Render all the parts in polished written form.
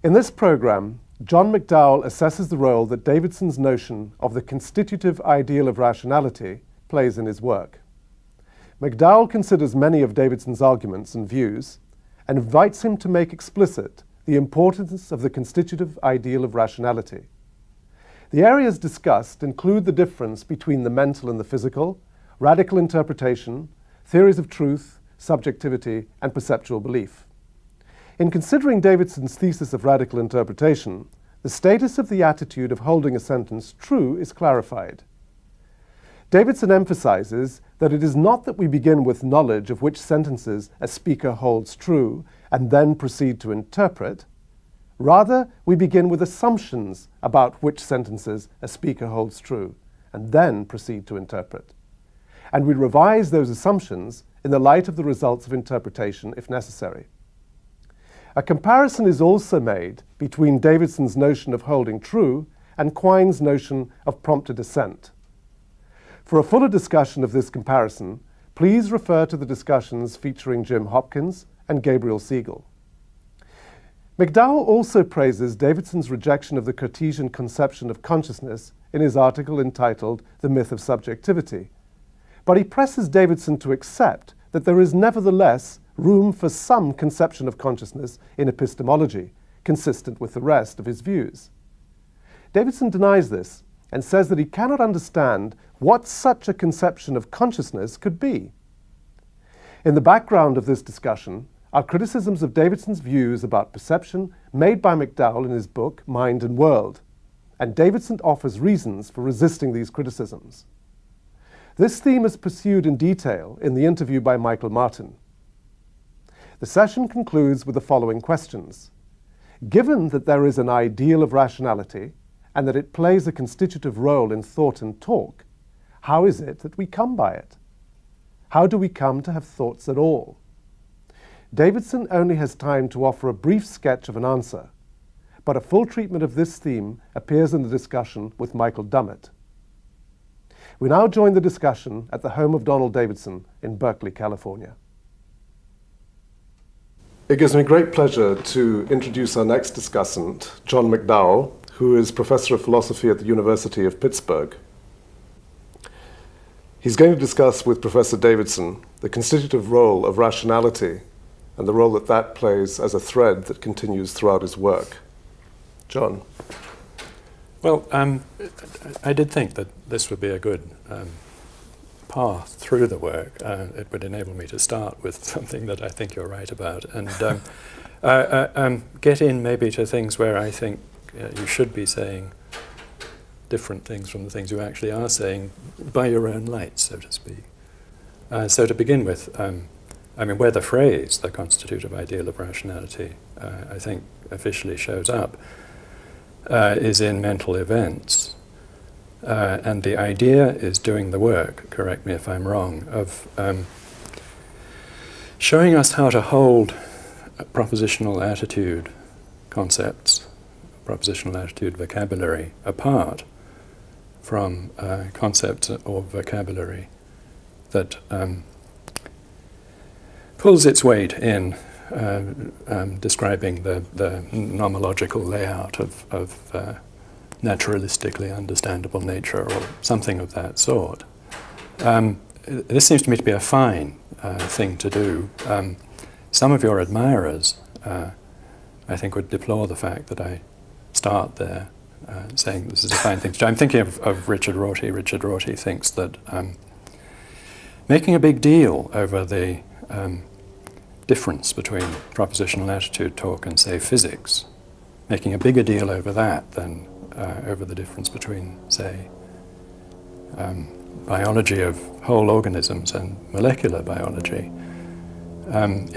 In this program, John McDowell assesses the role that Davidson's notion of the constitutive ideal of rationality plays in his work. McDowell considers many of Davidson's arguments and views and invites him to make explicit the importance of the constitutive ideal of rationality. The areas discussed include the difference between the mental and the physical, radical interpretation, theories of truth, subjectivity, and perceptual belief. In considering Davidson's thesis of radical interpretation, the status of the attitude of holding a sentence true is clarified. Davidson emphasizes that it is not that we begin with knowledge of which sentences a speaker holds true and then proceed to interpret. Rather, we begin with assumptions about which sentences a speaker holds true and then proceed to interpret. And we revise those assumptions in the light of the results of interpretation if necessary. A comparison is also made between Davidson's notion of holding true and Quine's notion of prompted assent. For a fuller discussion of this comparison, please refer to the discussions featuring Jim Hopkins and Gabriel Siegel. McDowell also praises Davidson's rejection of the Cartesian conception of consciousness in his article entitled The Myth of Subjectivity, but he presses Davidson to accept that there is nevertheless room for some conception of consciousness in epistemology, consistent with the rest of his views. Davidson denies this and says that he cannot understand what such a conception of consciousness could be. In the background of this discussion are criticisms of Davidson's views about perception made by McDowell in his book Mind and World, and Davidson offers reasons for resisting these criticisms. This theme is pursued in detail in the interview by Michael Martin. The session concludes with the following questions. Given that there is an ideal of rationality and that it plays a constitutive role in thought and talk, how is it that we come by it? How do we come to have thoughts at all? Davidson only has time to offer a brief sketch of an answer, but a full treatment of this theme appears in the discussion with Michael Dummett. We now join the discussion at the home of Donald Davidson in Berkeley, California. It gives me great pleasure to introduce our next discussant, John McDowell, who is Professor of Philosophy at the University of Pittsburgh. He's going to discuss with Professor Davidson the constitutive role of rationality and the role that that plays as a thread that continues throughout his work. John. Well, I did think that this would be a good path through the work. It would enable me to start with something that I think you're right about and get in maybe to things where I think you should be saying different things from the things you actually are saying by your own light, so to speak. So to begin with, where the phrase, the constitutive ideal of rationality, I think officially shows up, is in mental events. And the idea is doing the work, correct me if I'm wrong, of showing us how to hold propositional attitude concepts, propositional attitude vocabulary, apart from concepts or vocabulary that pulls its weight in describing the nomological layout of naturalistically understandable nature or something of that sort. This seems to me to be a fine thing to do. Some of your admirers, I think, would deplore the fact that I start there saying this is a fine thing to do. I'm thinking of Richard Rorty. Richard Rorty thinks that making a big deal over the difference between propositional attitude talk and, say, physics, making a bigger deal over that than over the difference between, say, biology of whole organisms and molecular biology,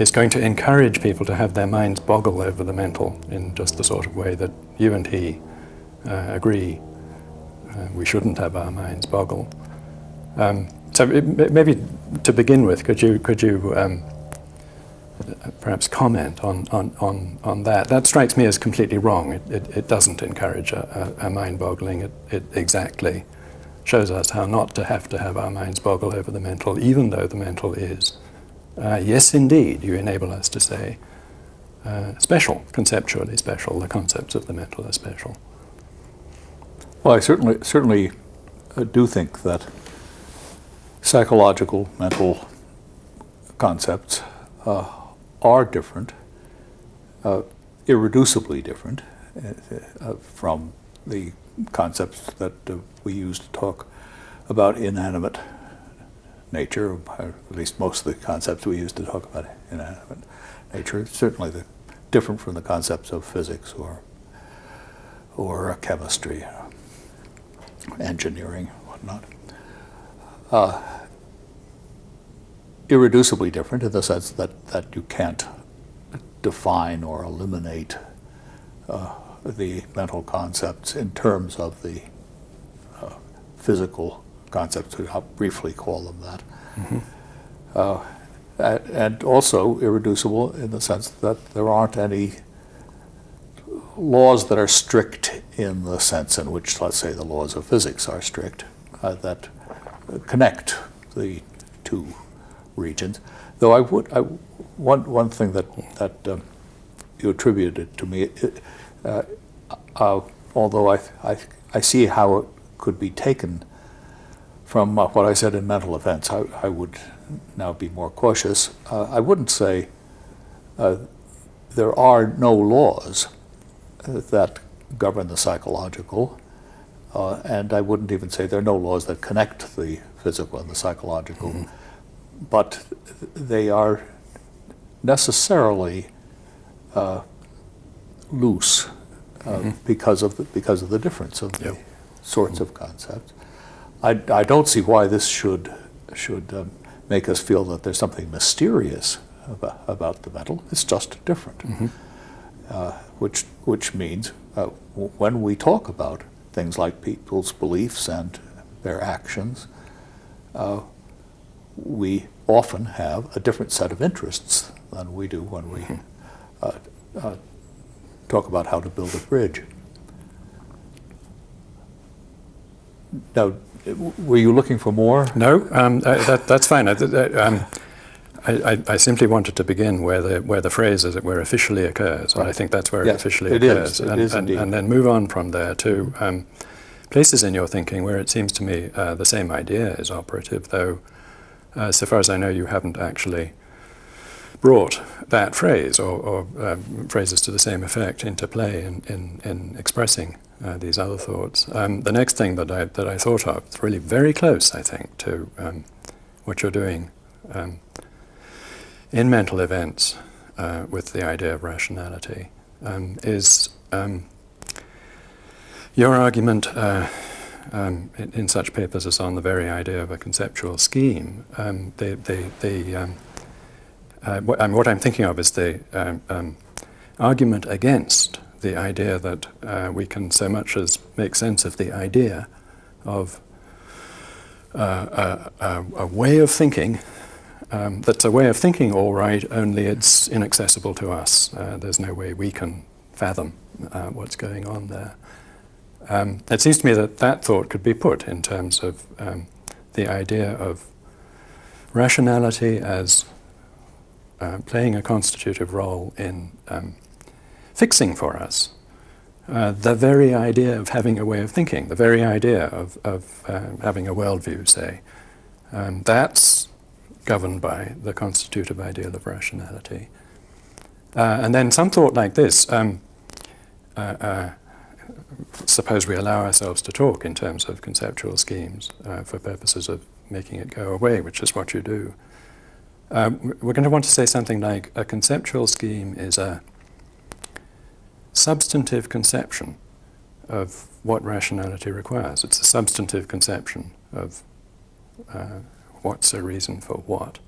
is going to encourage people to have their minds boggle over the mental in just the sort of way that you and he agree we shouldn't have our minds boggle. So maybe to begin with, could you perhaps comment on that? That strikes me as completely wrong. It doesn't encourage a mind boggling. It exactly shows us how not to have our minds boggle over the mental, even though the mental is. Yes, indeed, you enable us to say special, conceptually special. The concepts of the mental are special. Well, I certainly do think that psychological, mental concepts are different, irreducibly different from the concepts that we use to talk about inanimate nature, or at least most of the concepts we use to talk about inanimate nature. Certainly different from the concepts of physics or chemistry, engineering, whatnot. Irreducibly different in the sense that you can't define or eliminate the mental concepts in terms of the physical concepts, I'll briefly call them that. Mm-hmm. And also irreducible in the sense that there aren't any laws that are strict in the sense in which, let's say, the laws of physics are strict, that connect the two regions. Though one thing that you attributed to me, although I see how it could be taken from what I said in mental events, I would now be more cautious. I wouldn't say there are no laws that govern the psychological, and I wouldn't even say there are no laws that connect the physical and the psychological, mm-hmm. but they are necessarily loose mm-hmm. because of the difference of the sorts mm-hmm. of concepts. I don't see why this should make us feel that there's something mysterious about the mental. It's just different, mm-hmm. Which means when we talk about things like people's beliefs and their actions, we often have a different set of interests than we do when we talk about how to build a bridge. Now, were you looking for more? No, that's fine. I simply wanted to begin where the phrase, as it were, officially occurs, right. And I think that's where it officially occurs, and then move on from there to places in your thinking where it seems to me the same idea is operative, though so far as I know you haven't actually brought that phrase or phrases to the same effect into play in expressing these other thoughts. The next thing that I thought of, it's really very close, I think, to what you're doing in mental events with the idea of rationality, is your argument in such papers as on the very idea of a conceptual scheme. What I'm thinking of is the argument against the idea that we can so much as make sense of the idea of a way of thinking that's a way of thinking, all right, only it's inaccessible to us. There's no way we can fathom what's going on there. It seems to me that thought could be put in terms of the idea of rationality as playing a constitutive role in fixing for us the very idea of having a way of thinking, the very idea of having a worldview, say. That's governed by the constitutive ideal of rationality. And then some thought like this, suppose we allow ourselves to talk in terms of conceptual schemes for purposes of making it go away, which is what you do. We're going to want to say something like a conceptual scheme is a substantive conception of what rationality requires. It's a substantive conception of what's a reason for what.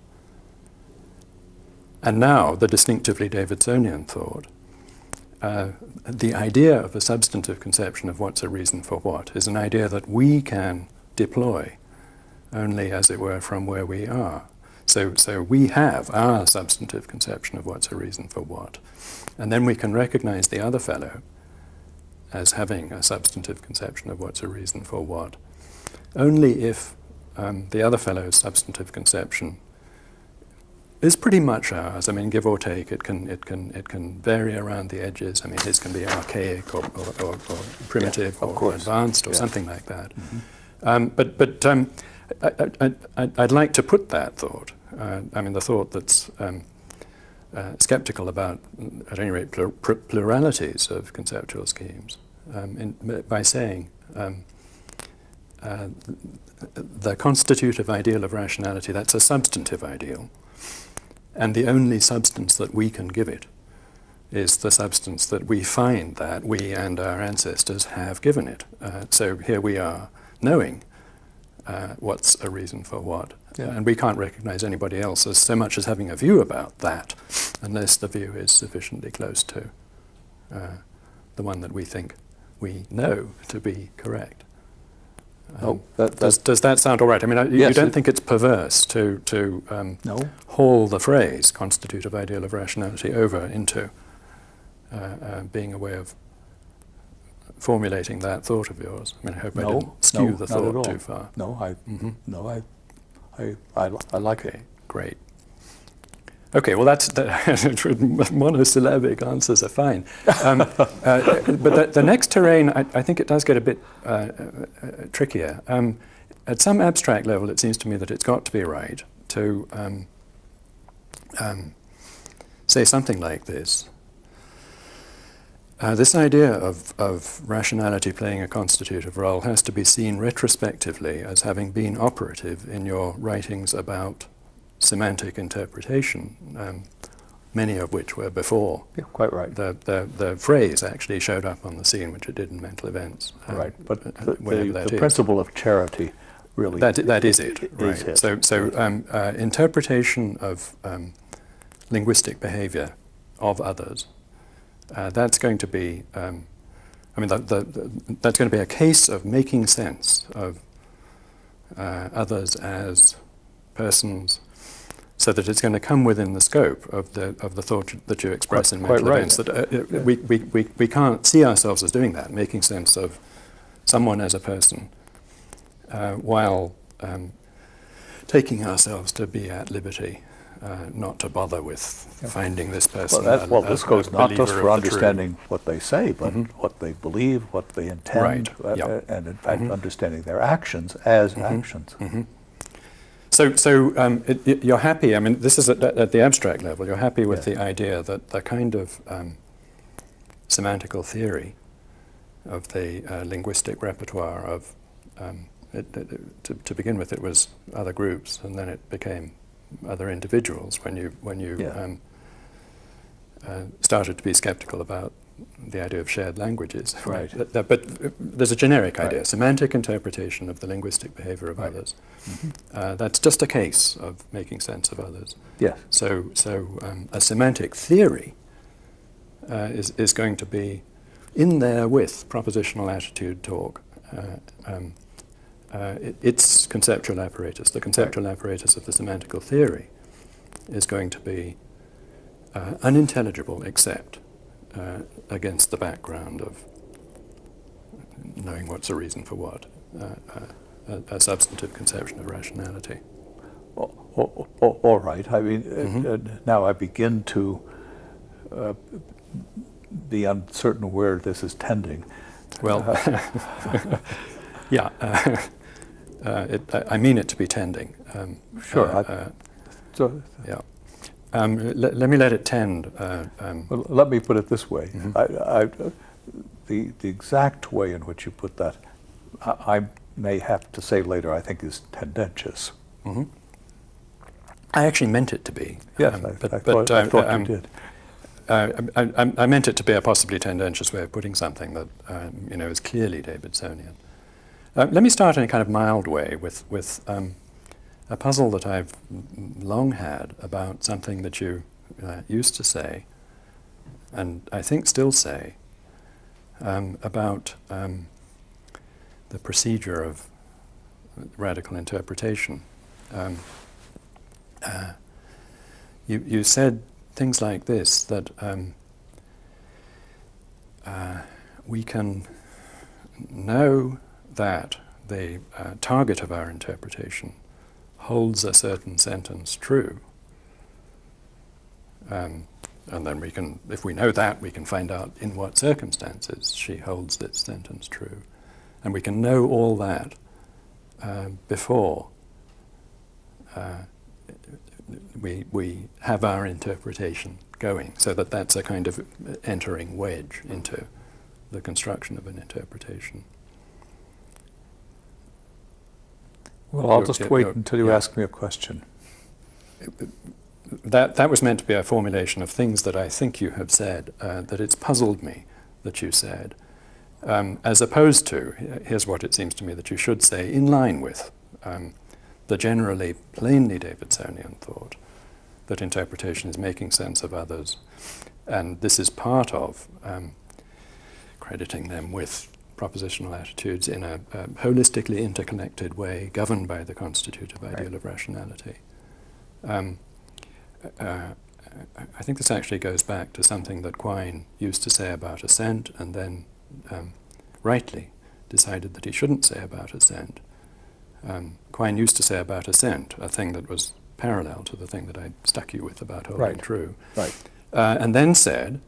And now, the distinctively Davidsonian thought, the idea of a substantive conception of what's a reason for what is an idea that we can deploy only, as it were, from where we are. So we have our substantive conception of what's a reason for what. And then we can recognize the other fellow as having a substantive conception of what's a reason for what, only if the other fellow's substantive conception is pretty much ours. I mean, give or take, it can vary around the edges. I mean, his can be archaic or primitive or advanced or something like that. I'd like to put that thought. I mean, the thought that's skeptical about, at any rate, pluralities of conceptual schemes, by saying the constitutive ideal of rationality, that's a substantive ideal, and the only substance that we can give it is the substance that we find that we and our ancestors have given it. So here we are knowing what's a reason for what. Yeah. And we can't recognize anybody else as so much as having a view about that unless the view is sufficiently close to the one that we think we know to be correct. Does that sound all right? I mean, you don't think it's perverse to haul the phrase constitutive ideal of rationality over into being a way of formulating that thought of yours? I mean, I hope I didn't skew the thought too far. I like it. Great. Okay, well, that's monosyllabic answers are fine. But the next terrain, I think it does get a bit trickier. At some abstract level, it seems to me that it's got to be right to say something like this. This idea of rationality playing a constitutive role has to be seen retrospectively as having been operative in your writings about semantic interpretation, many of which were before. Yeah, quite right. The phrase actually showed up on the scene, which it did in mental events. Right, but the principle of charity really... That is it, right. So interpretation of linguistic behavior of others, that's going to be, that's going to be a case of making sense of others as persons, so that it's going to come within the scope of the thought that you express in mental events. That we can't see ourselves as doing that, making sense of someone as a person, while taking ourselves to be at liberty, not to bother with finding this person. This goes not just for understanding what they say, but what they believe, what they intend, and in fact understanding their actions as actions. So you're happy, I mean, this is at the abstract level, you're happy with the idea that the kind of semantical theory of the linguistic repertoire of, to begin with, it was other groups, and then it became other individuals when you started to be skeptical about the idea of shared languages. Right. But there's a generic idea, semantic interpretation of the linguistic behavior of others. That's just a case of making sense of others. Yes. So a semantic theory is going to be in there with propositional attitude talk. Its conceptual apparatus, the conceptual apparatus of the semantical theory, is going to be unintelligible except against the background of knowing what's a reason for what, a substantive conception of rationality. All right. I mean, now I begin to be uncertain where this is tending. Well, yeah. I mean it to be tending. Sure. Yeah. Let me let it tend. Well, let me put it this way. The exact way in which you put that, I may have to say later, I think is tendentious. I actually meant it to be. Yes, I thought you did. I meant it to be a possibly tendentious way of putting something that is clearly Davidsonian. Let me start in a kind of mild way with a puzzle that I've long had about something that you used to say, and I think still say, about the procedure of radical interpretation. You said things like this, that we can know that the target of our interpretation holds a certain sentence true, And then we can, if we know that, we can find out in what circumstances she holds this sentence true. And we can know all that before we have our interpretation going, so that that's a kind of entering wedge into the construction of an interpretation. Well, I'll just wait until you ask me a question. That was meant to be a formulation of things that I think you have said, that it's puzzled me that you said, as opposed to, here's what it seems to me that you should say, in line with the generally plainly Davidsonian thought that interpretation is making sense of others, and this is part of crediting them with propositional attitudes in a holistically interconnected way governed by the constitutive ideal of rationality. I think this actually goes back to something that Quine used to say about assent, and then rightly decided that he shouldn't say about assent. Quine used to say about assent a thing that was parallel to the thing that I stuck you with about holding true. Right. And then said,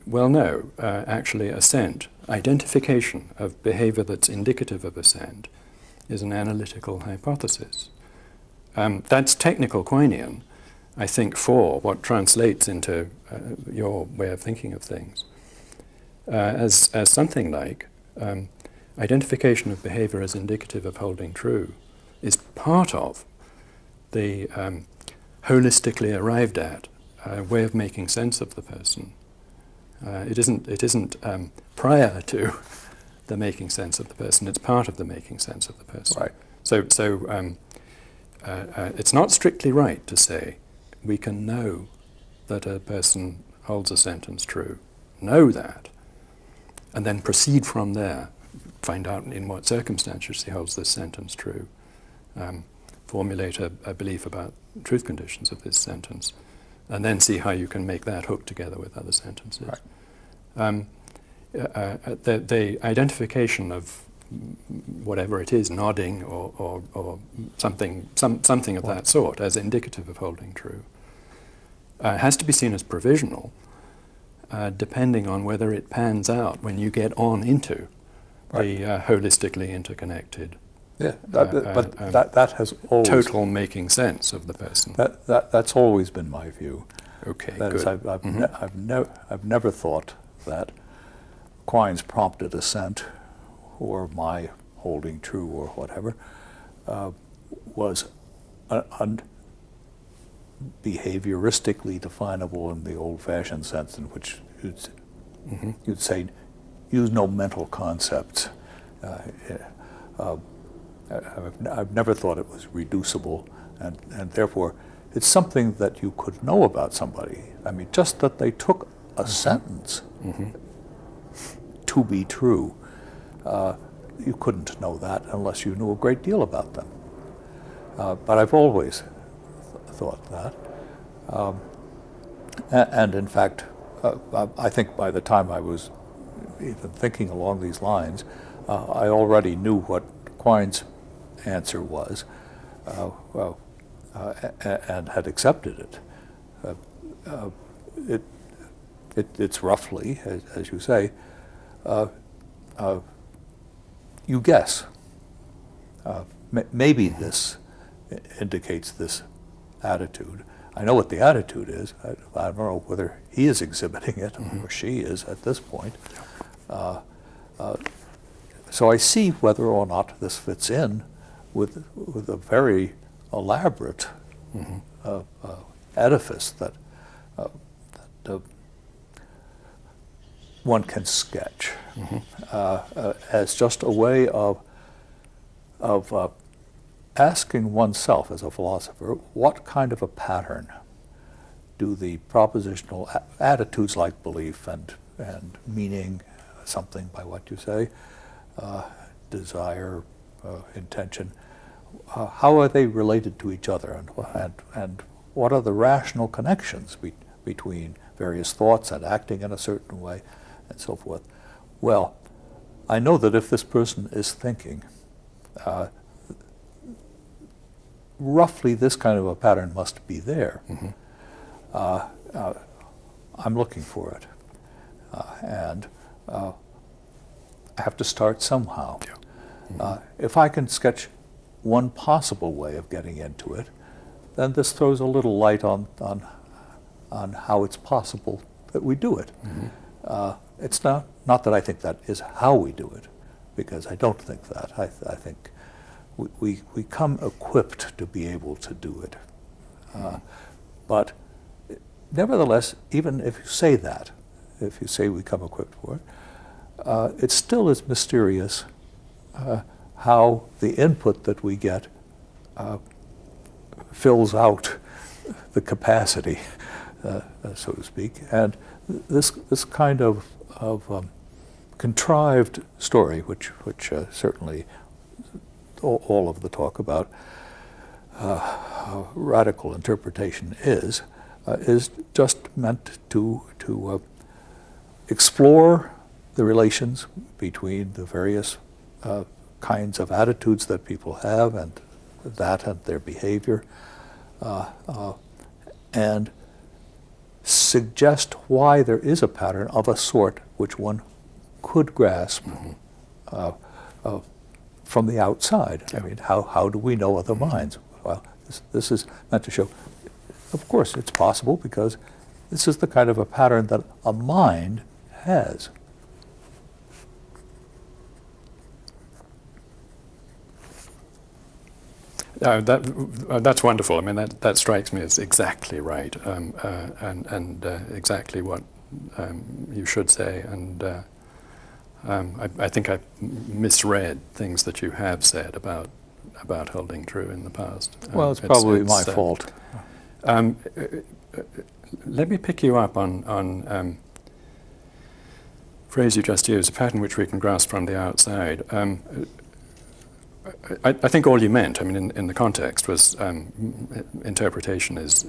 well, no, actually assent, identification of behavior that's indicative of assent, is an analytical hypothesis. That's technical Quinean, I think, for what translates into your way of thinking of things as something like identification of behavior as indicative of holding true is part of the holistically arrived at way of making sense of the person. It isn't prior to the making sense of the person, it's part of the making sense of the person. Right. So it's not strictly right to say we can know that a person holds a sentence true, know that, and then proceed from there, find out in what circumstances he holds this sentence true, formulate a belief about truth conditions of this sentence, and then see how you can make that hook together with other sentences. Right. The identification of whatever it is, nodding or something of that sort as indicative of holding true, has to be seen as provisional, depending on whether it pans out when you get on into the holistically interconnected, that has always total making sense of the person. That's always been my view. Okay, That good. is, I've never thought that Quine's prompted assent or my holding true or whatever was behavioristically definable in the old-fashioned sense in which you'd say use no mental concepts. I've never thought it was reducible, and therefore it's something that you could know about somebody. I mean, just that they took a sentence to be true, you couldn't know that unless you knew a great deal about them. But I've always thought that. And in fact, I think by the time I was even thinking along these lines, I already knew what Quine's answer was, and had accepted it. It's roughly, as you say, you guess. Maybe this indicates this attitude. I know what the attitude is. I don't know whether he is exhibiting it or she is at this point. So I see whether or not this fits in with a very elaborate edifice that one can sketch as just a way of asking oneself as a philosopher, what kind of a pattern do the propositional attitudes like belief and meaning something by what you say, desire, intention, how are they related to each other, and what are the rational connections between various thoughts and acting in a certain way, and so forth. Well, I know that if this person is thinking, roughly this kind of a pattern must be there. I'm looking for it. And I have to start somehow. If I can sketch one possible way of getting into it, then this throws a little light on how it's possible that we do it. It's not that I think that is how we do it, because I don't think that. I think we come equipped to be able to do it. But nevertheless, even if you say that, if you say we come equipped for it, it still is mysterious how the input that we get fills out the capacity, so to speak. And this kind of contrived story, which certainly all of the talk about radical interpretation is just meant to explore the relations between the various kinds of attitudes that people have and their behavior, and suggest why there is a pattern of a sort which one could grasp from the outside. I mean, how do we know other minds? Well, this is meant to show, of course, it's possible, because this is the kind of a pattern that a mind has. That's wonderful. I mean, that strikes me as exactly right, and exactly what you should say. And I think I've misread things that you have said about holding true in the past. Well, it's probably my fault. Let me pick you up on phrase you just used, a pattern which we can grasp from the outside. I think all you meant, I mean, in the context, was interpretation is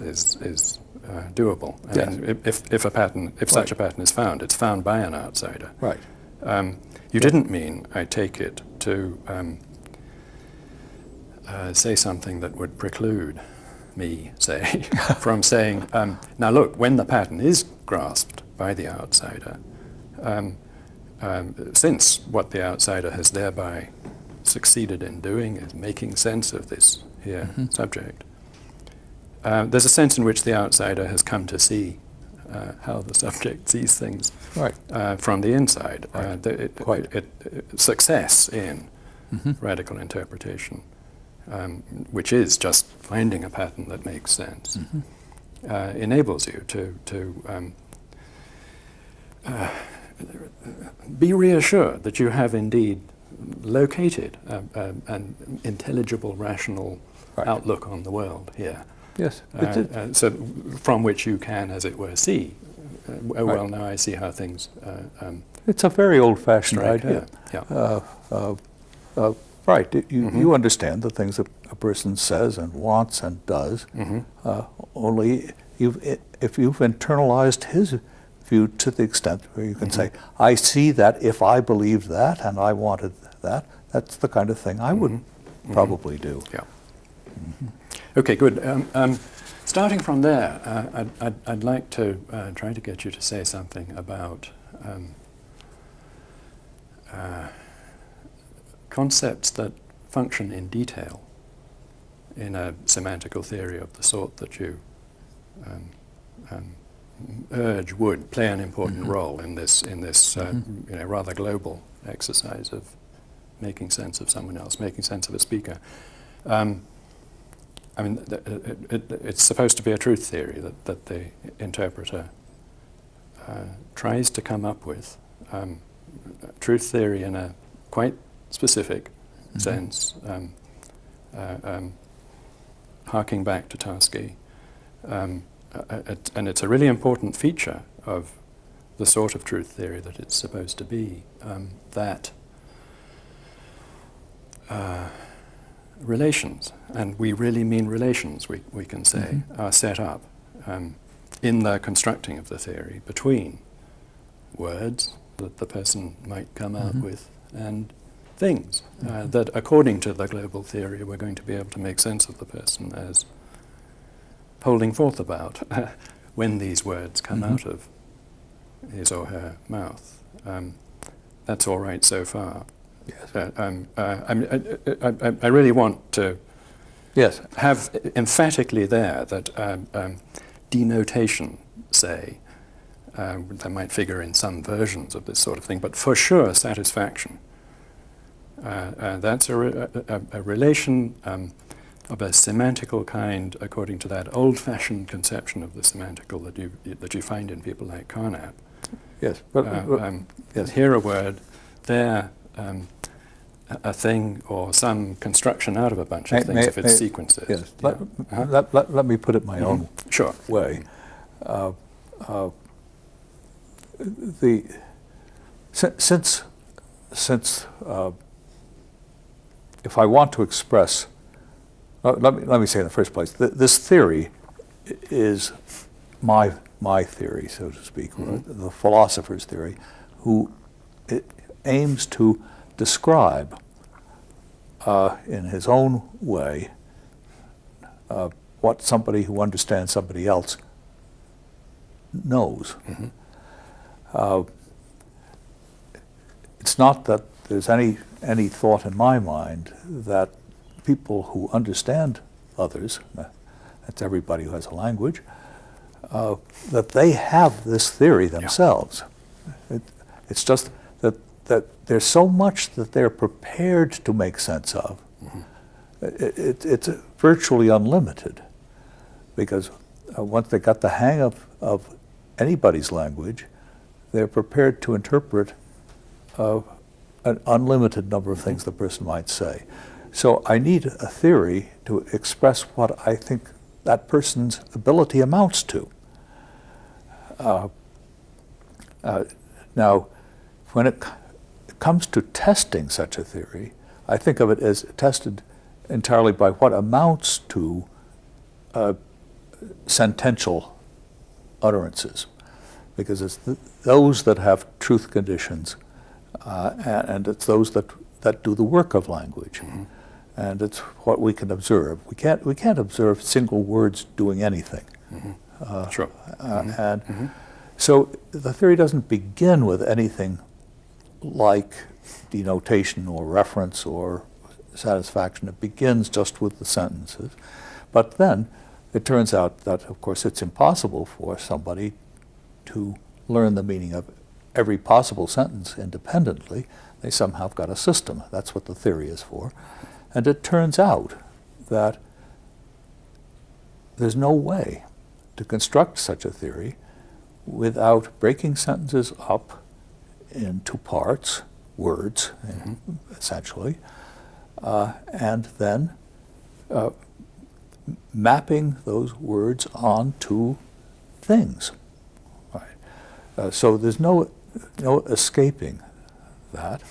doable. I mean, if such a pattern is found, it's found by an outsider. Right. You didn't mean, I take it, to say something that would preclude me, say, from saying, now look, when the pattern is grasped by the outsider, since what the outsider has thereby succeeded in doing is making sense of this here subject, there's a sense in which the outsider has come to see how the subject sees things from the inside. Success in radical interpretation, which is just finding a pattern that makes sense, enables you to be reassured that you have indeed located an intelligible, rational outlook on the world here. Yes. So from which you can, as it were, see, well, now I see how things it's a very old-fashioned idea. Right. You understand the things that a person says and wants and does, only if you've internalized his view to the extent where you can say, I see that if I believed that and I wanted that, that's the kind of thing I would probably do. Yeah. Okay, good. Starting from there, I'd like to try to get you to say something about concepts that function in detail in a semantical theory of the sort that you urge would play an important role in this rather global exercise of making sense of someone else, making sense of a speaker. I mean, it's supposed to be a truth theory that the interpreter tries to come up with. Truth theory in a quite specific sense, harking back to Tarski. And it's a really important feature of the sort of truth theory that it's supposed to be, that relations, and we really mean relations, we can say, are set up in the constructing of the theory between words that the person might come out with and things that, according to the global theory, we're going to be able to make sense of the person as holding forth about, when these words come out of his or her mouth. That's all right so far. Yes. I really want to Yes. have emphatically there that denotation, say, that might figure in some versions of this sort of thing, but for sure satisfaction. That's a relation of a semantical kind, according to that old-fashioned conception of the semantical that you find in people like Carnap. Yes. Yes. Here a word, there a thing, or some construction out of a bunch of things if it's sequences. Yes. Yeah. Let me put it my own Sure. way. Since if I want to express, let me say in the first place, this theory is my theory, so to speak, or the philosopher's theory, who aims to describe in his own way what somebody who understands somebody else knows. It's not that there's any thought in my mind that people who understand others, that's everybody who has a language, that they have this theory themselves. It's just that there's so much that they're prepared to make sense of. It's virtually unlimited, because once they got the hang of anybody's language, they're prepared to interpret an unlimited number of things the person might say. So I need a theory to express what I think that person's ability amounts to. Now, when it comes to testing such a theory, I think of it as tested entirely by what amounts to sentential utterances, because it's those that have truth conditions, and it's those that do the work of language, and it's what we can observe. We can't observe single words doing anything. Sure. And so the theory doesn't begin with anything like denotation or reference or satisfaction. It begins just with the sentences. But then it turns out that, of course, it's impossible for somebody to learn the meaning of every possible sentence independently. They somehow have got a system. That's what the theory is for. And it turns out that there's no way to construct such a theory without breaking sentences up into parts, words, essentially, and then mapping those words onto things. Right. So there's no escaping that.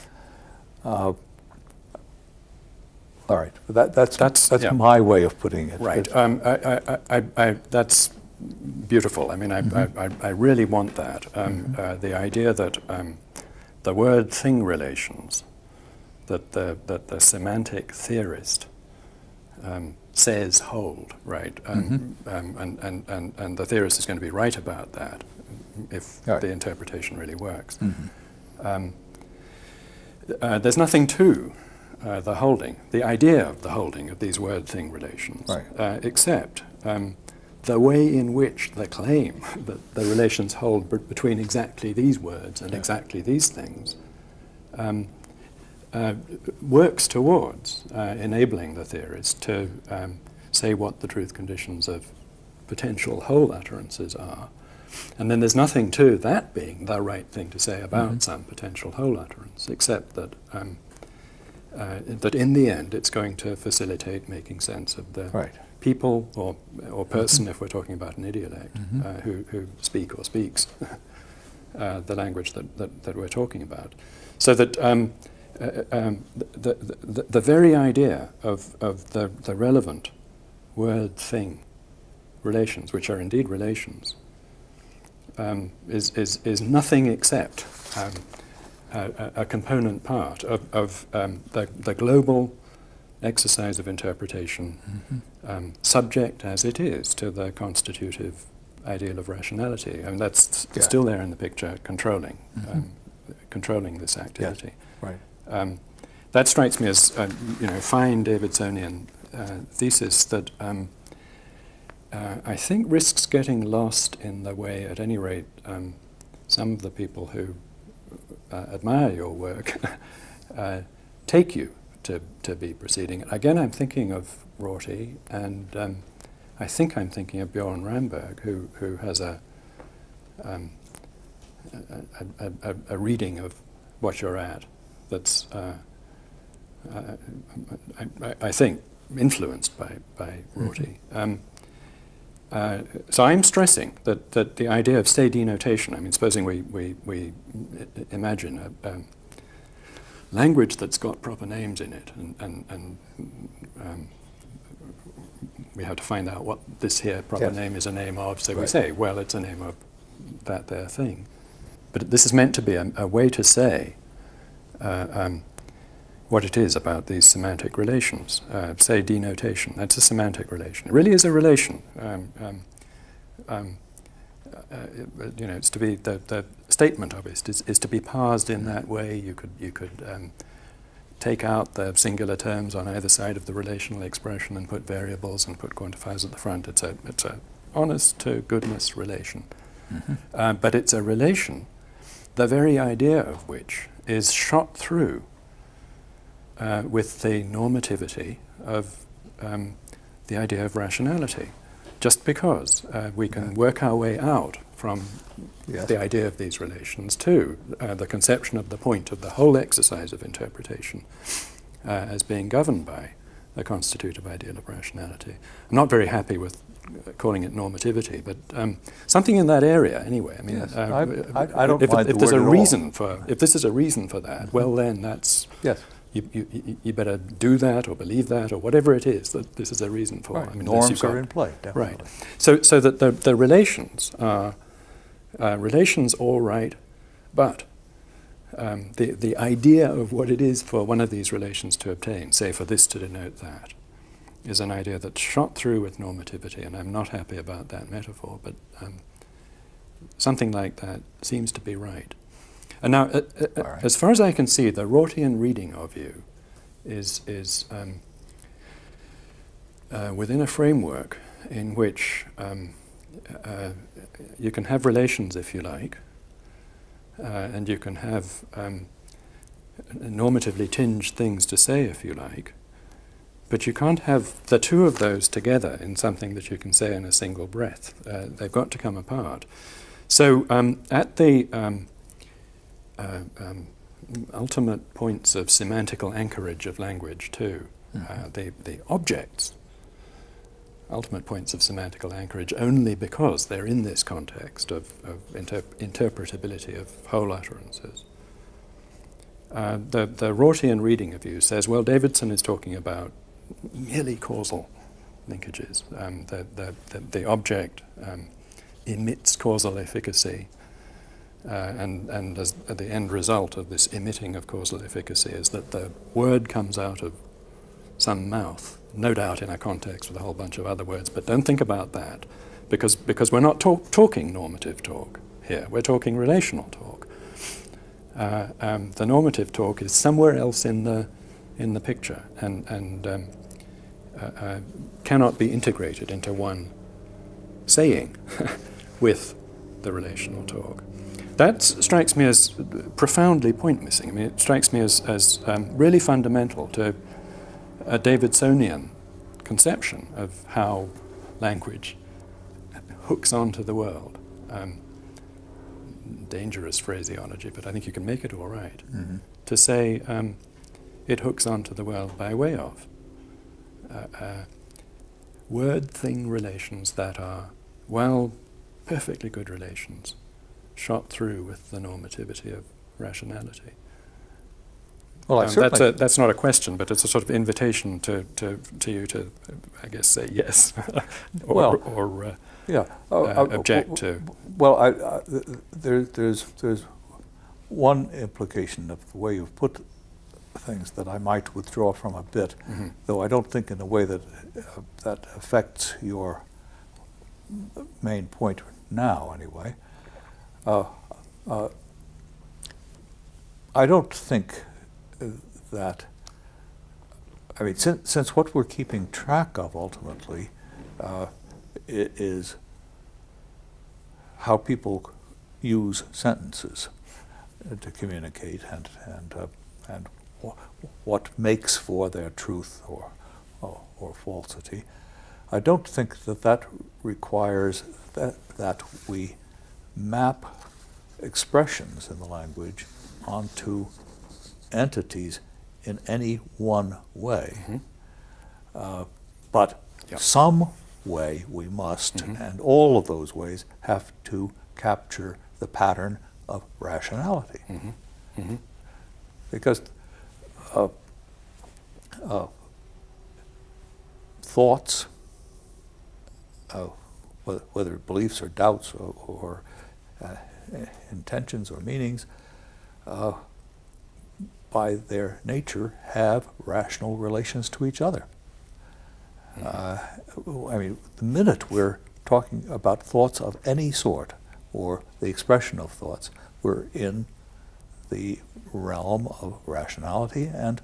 All right, that's yeah. my way of putting it. Right. That's beautiful. I mean, I really want that. The idea that the word-thing relations that the semantic theorist says hold, right? And the theorist is going to be right about that if the interpretation really works. There's nothing to the holding, the idea of the holding of these word-thing relations, except the way in which the claim that the relations hold between exactly these words and exactly these things works towards enabling the theorist to say what the truth conditions of potential whole utterances are. And then there's nothing to that being the right thing to say about some potential whole utterance, except that that in the end it's going to facilitate making sense of the people or person, if we're talking about an idiolect, who speak or speaks the language that we're talking about. So that the very idea of the relevant word-thing relations, which are indeed relations, is nothing except a component part of the global exercise of interpretation, subject as it is to the constitutive ideal of rationality. I mean, that's Yeah. still there in the picture, controlling this activity. Yes. Right. That strikes me as fine Davidsonian thesis that I think risks getting lost in the way, at any rate, some of the people who admire your work take you to be proceeding. Again, I'm thinking of Rorty, and I think I'm thinking of Bjorn Ramberg, who has a reading of what you're at that's, I think, influenced by Rorty. So I'm stressing that the idea of say denotation, I mean, supposing we imagine a language that's got proper names in it, and we have to find out what this here proper name is a name of, so we say, well, it's a name of that there thing. But this is meant to be a way to say what it is about these semantic relations. Say denotation, that's a semantic relation. It really is a relation. It's to be, the statement of it is to be parsed in that way. You could take out the singular terms on either side of the relational expression and put variables and put quantifiers at the front. It's a honest to goodness relation. But it's a relation, the very idea of which is shot through with the normativity of the idea of rationality. Just because we can work our way out from the idea of these relations to the conception of the point of the whole exercise of interpretation as being governed by the constitutive ideal of rationality. I'm not very happy with calling it normativity, but something in that area anyway. I mean, I don't if mind there's a reason for, if this is a reason for that, well then that's you better do that or believe that or whatever it is that this is a reason for. Right. I mean, norms are in play, definitely. Right. So that the relations are relations, all right, but the idea of what it is for one of these relations to obtain, say for this to denote that, is an idea that's shot through with normativity, and I'm not happy about that metaphor, but something like that seems to be right. And now, as far as I can see, the Rortian reading of you is within a framework in which you can have relations, if you like, and you can have normatively tinged things to say, if you like, but you can't have the two of those together in something that you can say in a single breath. They've got to come apart. So at the ultimate points of semantical anchorage of language too, the objects, ultimate points of semantical anchorage only because they're in this context of interpretability of whole utterances. The Rortian reading of you says, well, Davidson is talking about merely causal linkages. The object emits causal efficacy, and as the end result of this emitting of causal efficacy is that the word comes out of some mouth, no doubt in a context with a whole bunch of other words, but don't think about that, because we're not talking normative talk here, we're talking relational talk. The normative talk is somewhere else in the picture, and cannot be integrated into one saying with the relational talk. That strikes me as profoundly point missing. I mean, it strikes me as really fundamental to a Davidsonian conception of how language hooks onto the world. Dangerous phraseology, but I think you can make it all right. To say it hooks onto the world by way of word-thing relations that are, well, perfectly good relations, shot through with the normativity of rationality. Well, that's not a question, but it's a sort of invitation to you to, I guess, say yes, or object to. Well, there's one implication of the way you've put things that I might withdraw from a bit, though I don't think in a way that affects your main point now anyway. I don't think that, I mean, since what we're keeping track of ultimately is how people use sentences to communicate and what makes for their truth or falsity, I don't think that requires that we map expressions in the language onto entities in any one way. But some way we must, and all of those ways have to capture the pattern of rationality. Because thoughts, whether beliefs or doubts or intentions or meanings, by their nature have rational relations to each other. I mean, the minute we're talking about thoughts of any sort or the expression of thoughts, we're in the realm of rationality and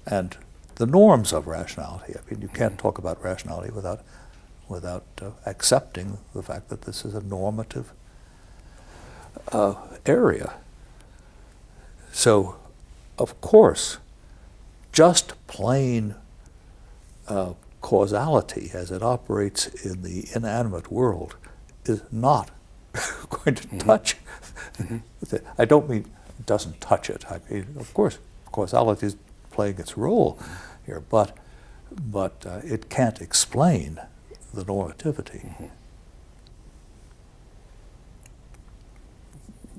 the norms of rationality. I mean, you can't talk about rationality without accepting the fact that this is a normative area. So, of course, just plain causality as it operates in the inanimate world is not going to touch. I don't mean it doesn't touch it. I mean, of course, causality is playing its role here, but it can't explain the normativity.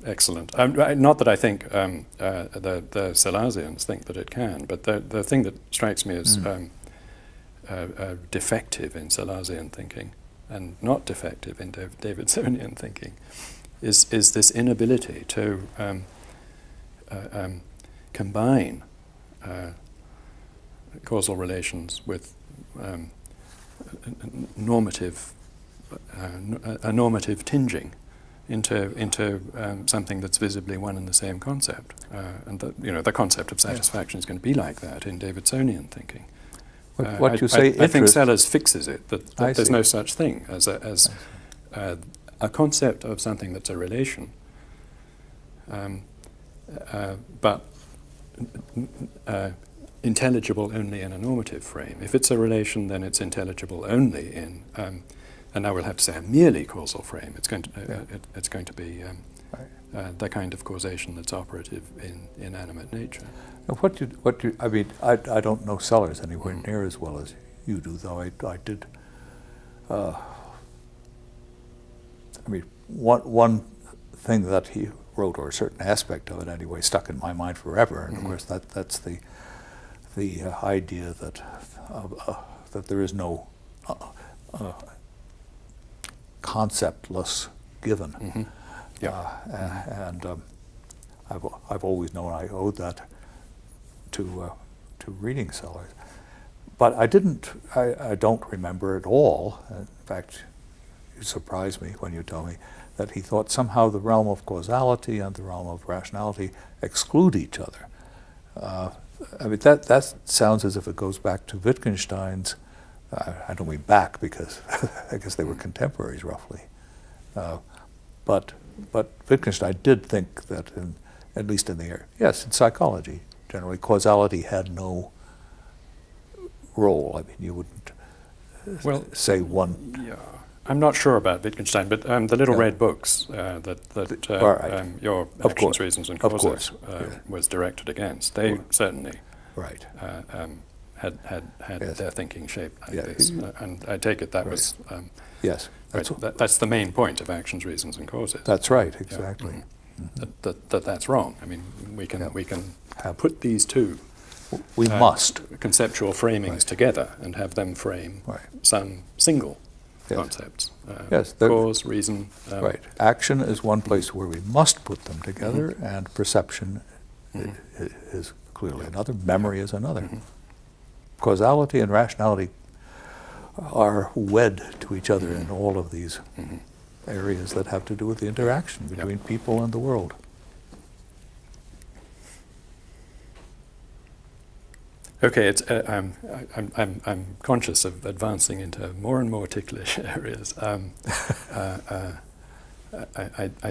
Excellent. Not that I think the Salesians think that it can, but the thing that strikes me as defective in Salesian thinking and not defective in Davidsonian thinking is this inability to combine causal relations with normative tinging into something that's visibly one and the same concept, and the concept of satisfaction is going to be like that in Davidsonian thinking. What you say, I think Sellers fixes it that there's no such thing as a concept of something that's a relation, but intelligible only in a normative frame. If it's a relation, then it's intelligible only in, and now we'll have to say a merely causal frame. It's going to be the kind of causation that's operative in inanimate nature. I mean, I don't know Sellers anywhere near as well as you do, though I did. I mean, one thing that he wrote, or a certain aspect of it anyway, stuck in my mind forever, and of course that's the idea that that there is no conceptless given. And I've always known I owed that to reading Sellers, but I don't remember at all. In fact, you surprised me when you told me that he thought somehow the realm of causality and the realm of rationality exclude each other. I mean, that sounds as if it goes back to Wittgenstein's. I don't mean back because I guess they were contemporaries roughly. But Wittgenstein did think that, at least in in psychology, generally causality had no role. I mean, you wouldn't say one. Yeah, I'm not sure about Wittgenstein, but the little red books that your Actions, Reasons, and Causes was directed against, they certainly had their thinking shaped like this. And I take it that was that's the main point of Actions, Reasons, and Causes. That's right, exactly. That's wrong. I mean, we can put these two conceptual framings together and have them frame some single concepts. Cause, reason. Action is one place where we must put them together, and perception is clearly another. Memory is another. Causality and rationality are wed to each other in all of these areas that have to do with the interaction between people and the world. Okay, I'm conscious of advancing into more and more ticklish areas. I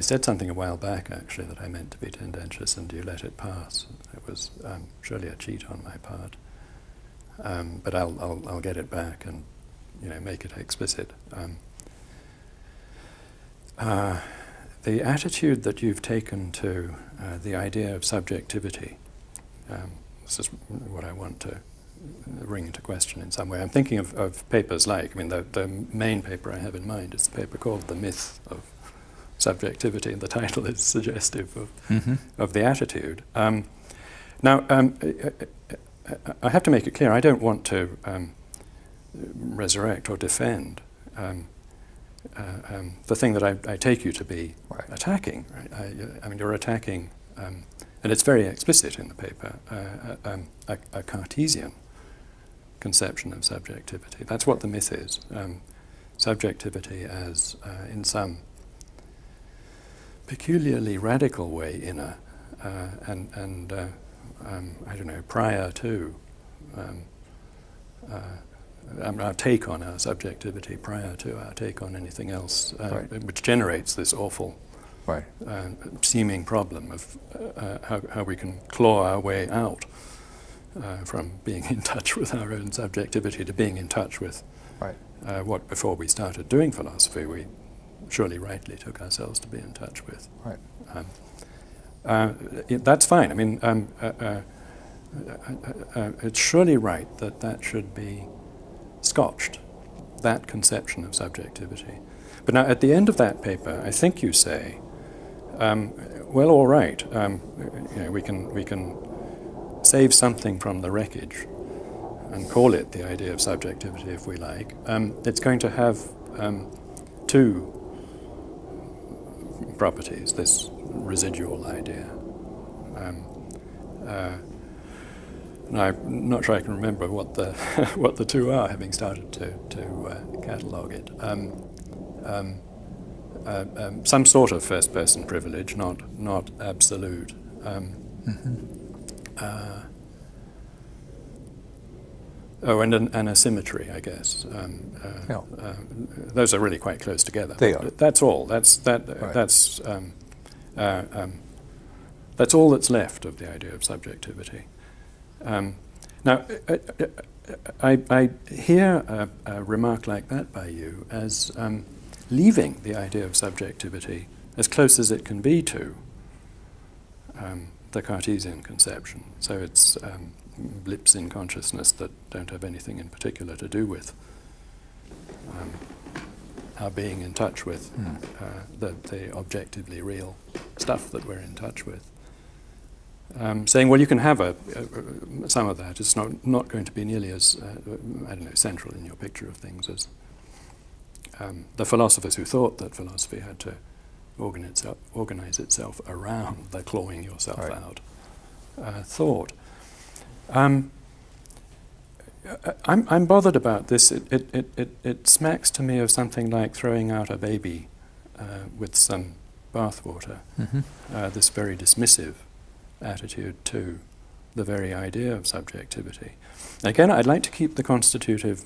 said something a while back, actually, that I meant to be tendentious, and you let it pass. It was surely a cheat on my part, but I'll get it back and make it explicit. The attitude that you've taken to the idea of subjectivity. This is what I want to bring into question in some way. I'm thinking of papers like, the main paper I have in mind is the paper called The Myth of Subjectivity, and the title is suggestive of the attitude. Now, I have to make it clear, I don't want to resurrect or defend the thing that I take you to be attacking. Right? You're attacking, and it's very explicit in the paper, a Cartesian conception of subjectivity. That's what the myth is. Subjectivity as, in some peculiarly radical way, inner, and I don't know, prior to our take on our subjectivity, prior to our take on anything else, which generates this awful seeming problem of how we can claw our way out from being in touch with our own subjectivity to being in touch with what before we started doing philosophy we surely rightly took ourselves to be in touch with. That's fine. It's surely right that should be scotched, that conception of subjectivity. But now at the end of that paper, I think you say, well, all right, we can save something from the wreckage and call it the idea of subjectivity if we like. It's going to have two properties, this residual idea. And I'm not sure I can remember what the what the two are, having started to catalogue it. Some sort of first-person privilege, not absolute. And an asymmetry, I guess. Those are really quite close together. They are. That's all. That's all that's left of the idea of subjectivity. Now, I hear a remark like that by you as leaving the idea of subjectivity as close as it can be to the Cartesian conception. So it's blips in consciousness that don't have anything in particular to do with our being in touch with the objectively real stuff that we're in touch with. Saying, well, you can have some of that. It's not going to be nearly as, central in your picture of things as the philosophers who thought that philosophy had to organize itself around the clawing yourself out thought. I'm bothered about this. It smacks to me of something like throwing out a baby with some bathwater. This very dismissive attitude to the very idea of subjectivity. Again, I'd like to keep the constitutive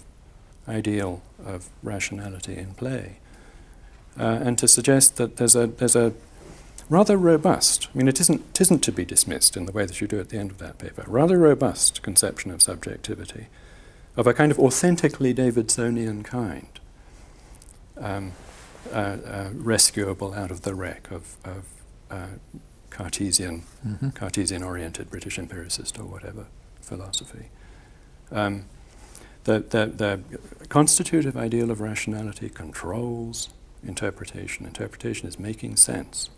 ideal of rationality in play, and to suggest that there's a rather robust, it isn't to be dismissed in the way that you do at the end of that paper, rather robust conception of subjectivity, of a kind of authentically Davidsonian kind, rescuable out of the wreck of Cartesian-oriented British empiricist or whatever philosophy. The constitutive ideal of rationality controls interpretation. Interpretation is making sense.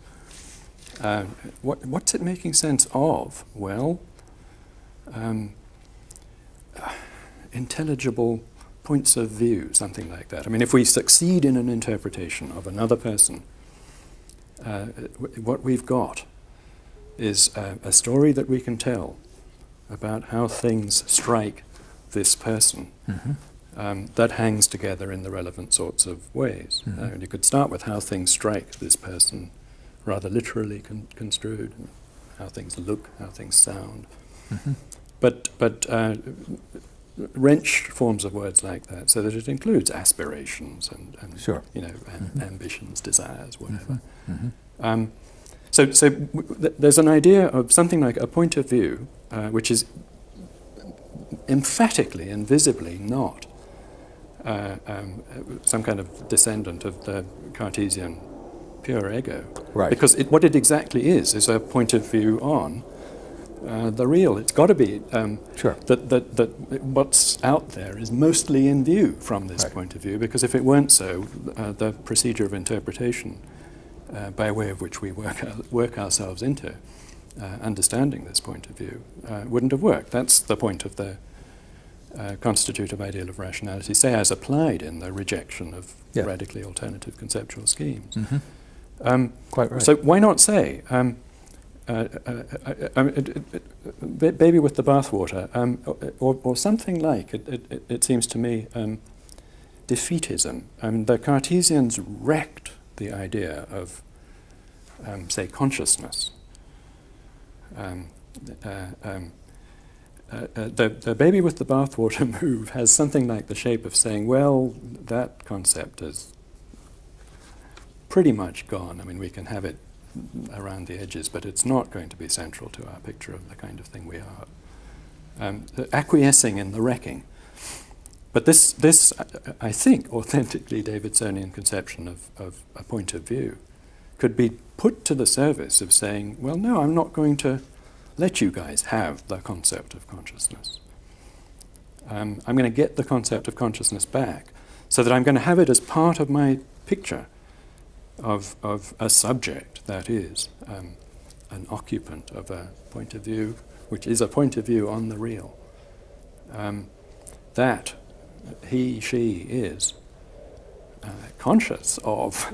What's it making sense of? Well, intelligible points of view, something like that. If we succeed in an interpretation of another person, what we've got is a story that we can tell about how things strike this person that hangs together in the relevant sorts of ways. And you could start with how things strike this person, rather literally construed, how things look, how things sound. But wrench forms of words like that, so that it includes aspirations and Sure. ambitions, desires, whatever. So there's an idea of something like a point of view, which is emphatically and visibly not some kind of descendant of the Cartesian pure ego. Right. Because what it exactly is a point of view on the real. It's got to be Sure. that what's out there is mostly in view from this Right. point of view, because if it weren't so, the procedure of interpretation by way of which we work ourselves into understanding this point of view wouldn't have worked. That's the point of the constitutive ideal of rationality, say as applied in the rejection of radically alternative conceptual schemes. Quite right. So why not say, baby with the bathwater, or something like, it seems to me, defeatism. The Cartesians wrecked the idea of, say, consciousness. The baby with the bathwater move has something like the shape of saying, well, that concept is pretty much gone. I mean, we can have it around the edges, but it's not going to be central to our picture of the kind of thing we are. Acquiescing in the wrecking. But this, I think, authentically Davidsonian conception of a point of view could be put to the service of saying, well, no, I'm not going to let you guys have the concept of consciousness. I'm going to get the concept of consciousness back so that I'm going to have it as part of my picture of a subject that is an occupant of a point of view, which is a point of view on the real. That he, she is conscious of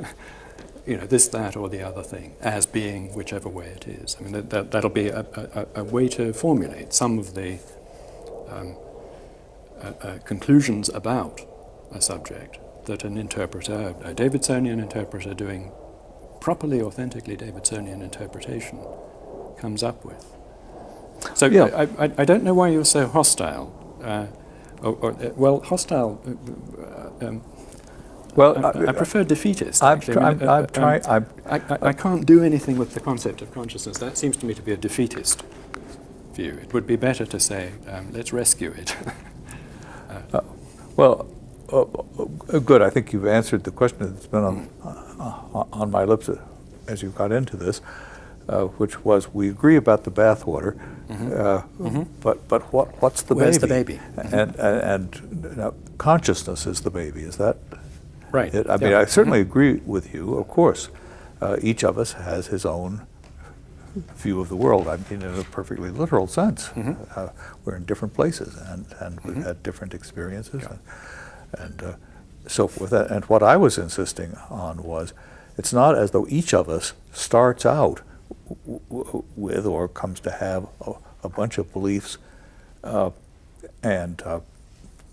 this, that, or the other thing, as being whichever way it is. I mean, that'll be a way to formulate some of the conclusions about a subject that an interpreter, a Davidsonian interpreter doing properly, authentically Davidsonian interpretation, comes up with. So I don't know why you're so hostile. Hostile. I prefer defeatist. I'm trying. I can't do anything with the concept of consciousness. That seems to me to be a defeatist view. It would be better to say, let's rescue it. Good. I think you've answered the question that's been on my lips as you got into this, which was, we agree about the bathwater, but what's the Where's baby? the baby? And consciousness is the baby. Is that right? it? I mean, I certainly agree with you. Of course, each of us has his own view of the world. I mean, in a perfectly literal sense. We're in different places, and we've had different experiences, and so forth. And what I was insisting on was, it's not as though each of us starts out with or comes to have a bunch of beliefs, and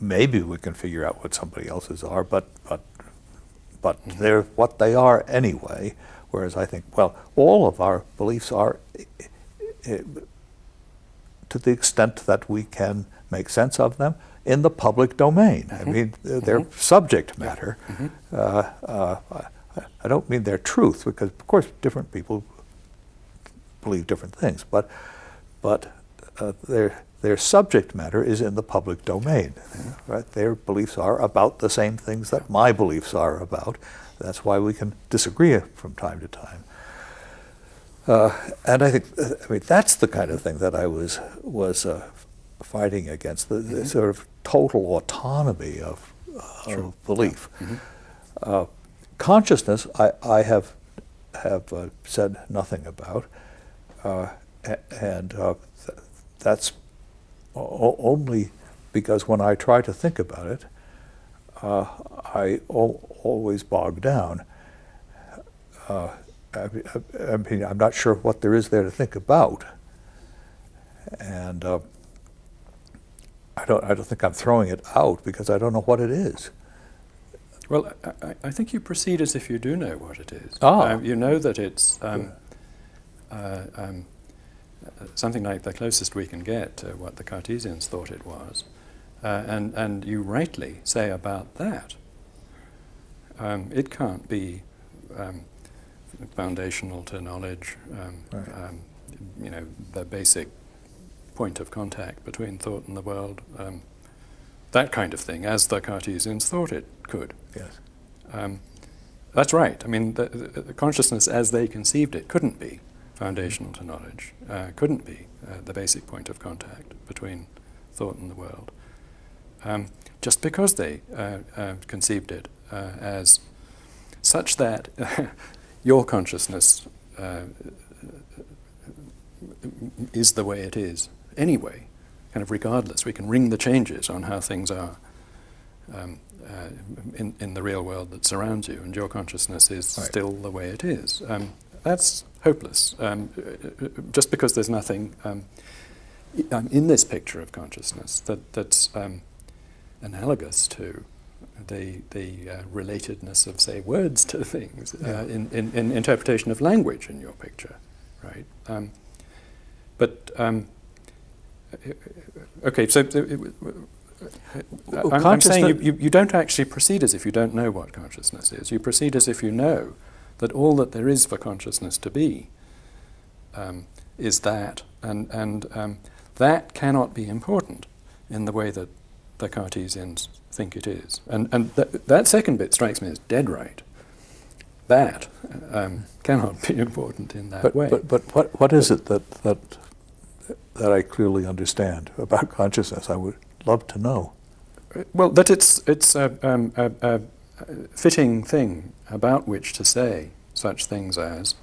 maybe we can figure out what somebody else's are, but they're what they are anyway. Whereas I think, well, all of our beliefs are, to the extent that we can make sense of them, in the public domain. I mean, they're subject matter. I don't mean they're truth, because of course different people believe different things, but their subject matter is in the public domain. Right? Their beliefs are about the same things that my beliefs are about. That's why we can disagree from time to time. And I think, that's the kind of thing that I was fighting against, the sort of total autonomy of belief. Consciousness, I have said nothing about, and that's only because when I try to think about it, I always bog down. I mean, I'm not sure what there is there to think about, and I don't think I'm throwing it out because I don't know what it is. Well, I think you proceed as if you do know what it is. Ah. You know that it's something like the closest we can get to what the Cartesians thought it was. And you rightly say about that, it can't be foundational to knowledge, Right. The basic point of contact between thought and the world, that kind of thing, as the Cartesians thought it could. Yes. That's right. I mean, the consciousness as they conceived it couldn't be foundational to knowledge, couldn't be the basic point of contact between thought and the world. Just because they conceived it as such that your consciousness is the way it is anyway, kind of regardless. We can ring the changes on how things are in the real world that surrounds you, and your consciousness is Right. still the way it is. That's hopeless. Just because there's nothing in this picture of consciousness that's analogous to the relatedness of, say, words to things in interpretation of language in your picture, right? Okay, so I'm saying you don't actually proceed as if you don't know what consciousness is. You proceed as if you know that all that there is for consciousness to be is that, and that cannot be important in the way that the Cartesians think it is. And that second bit strikes me as dead right. That cannot be important in that way. But what is it that I clearly understand about consciousness? I would love to know. Well, that it's a fitting thing about which to say such things as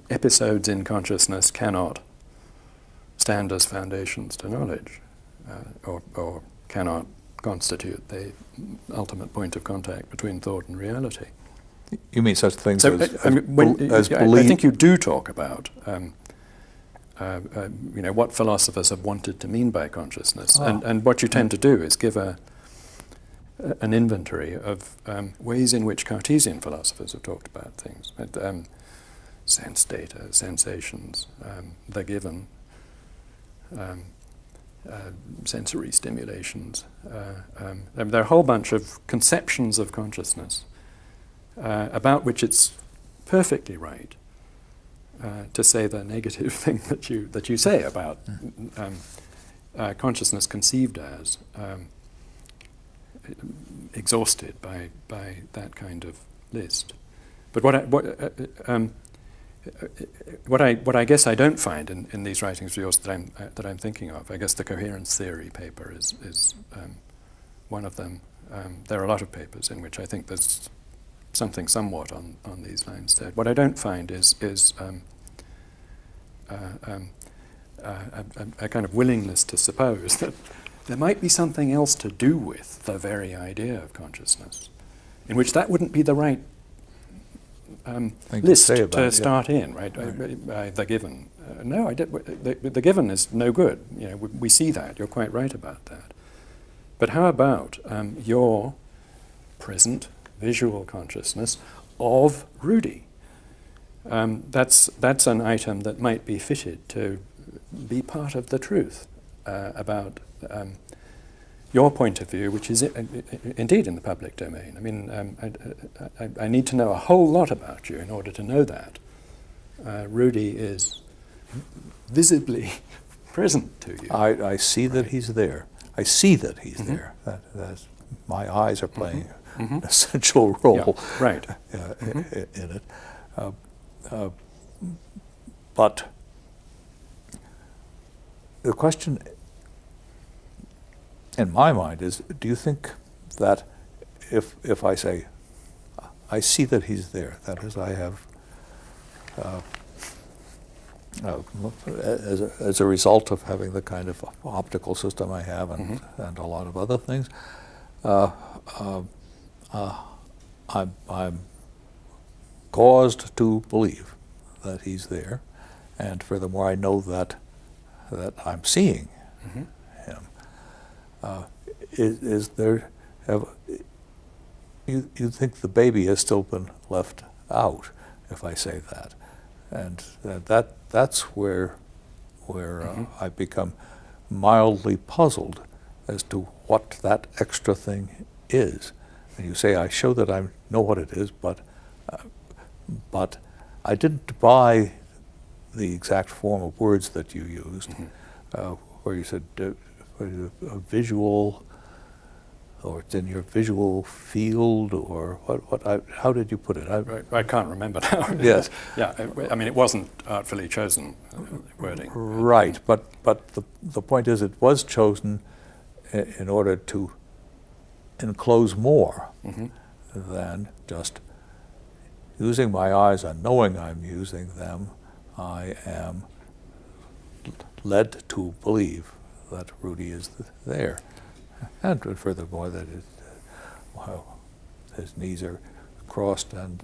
episodes in consciousness cannot stand as foundations to knowledge, or cannot constitute the ultimate point of contact between thought and reality. You mean such things So, as I belief? think you do talk about what philosophers have wanted to mean by consciousness, and what you tend to do is give an inventory of ways in which Cartesian philosophers have talked about things. Sense data, sensations, the given, sensory stimulations. There are a whole bunch of conceptions of consciousness about which it's perfectly right to say the negative thing that you say about consciousness conceived as exhausted by that kind of list. But what I guess I don't find in these writings of yours that I'm thinking of, I guess the coherence theory paper is one of them. There are a lot of papers in which I think there's something somewhat on these lines said. What I don't find is a kind of willingness to suppose that there might be something else to do with the very idea of consciousness, in which that wouldn't be the right list to start in, right? The given. No, the given is no good. We see that. You're quite right about that. But how about your present visual consciousness of Rudy? That's an item that might be fitted to be part of the truth about your point of view, which is indeed in the public domain. I mean, I need to know a whole lot about you in order to know that. Rudy is visibly present to you. I see that he's there. I see that he's there. That's, my eyes are playing an essential role in it. But the question in my mind is, do you think that if I say, I see that he's there, that is, I have, as a result of having the kind of optical system I have and a lot of other things, I'm caused to believe that he's there, and furthermore I know that I'm seeing him. Is there, you think the baby has still been left out, if I say that. And that's where I become mildly puzzled as to what that extra thing is. And you say, I show that I know what it is, but I didn't buy the exact form of words that you used, where you said a visual, or it's in your visual field, or how did you put it? I can't remember now. Yes. Yeah, I mean, it wasn't artfully chosen wording. Right, but the point is it was chosen in order to enclose more than just using my eyes and knowing I'm using them. I am led to believe that Rudy is there. And furthermore, that his knees are crossed and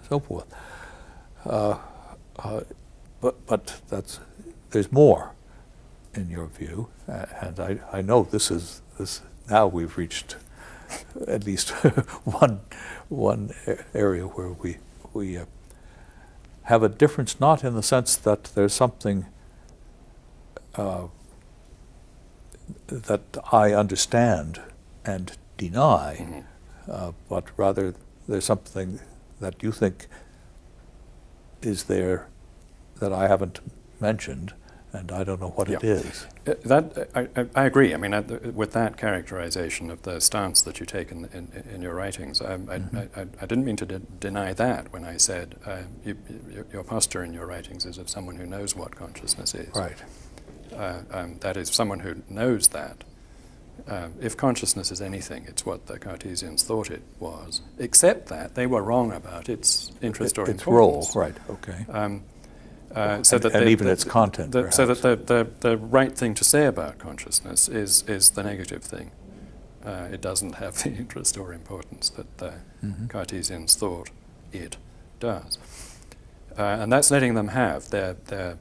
so forth. But there's more in your view, and I know this. Now we've reached at least one area where we have a difference, not in the sense that there's something that I understand and deny, but rather there's something that you think is there that I haven't mentioned, and I don't know what it is. I agree. I mean, with that characterization of the stance that you take in your writings, I didn't mean to deny that when I said your posture in your writings is of someone who knows what consciousness is. Right. That is, someone who knows that. If consciousness is anything, it's what the Cartesians thought it was, except that they were wrong about its interest or its importance. role, right, okay. So that even its content, perhaps. So that the right thing to say about consciousness is the negative thing. It doesn't have the interest or importance that the Cartesians thought it does. And that's letting them have their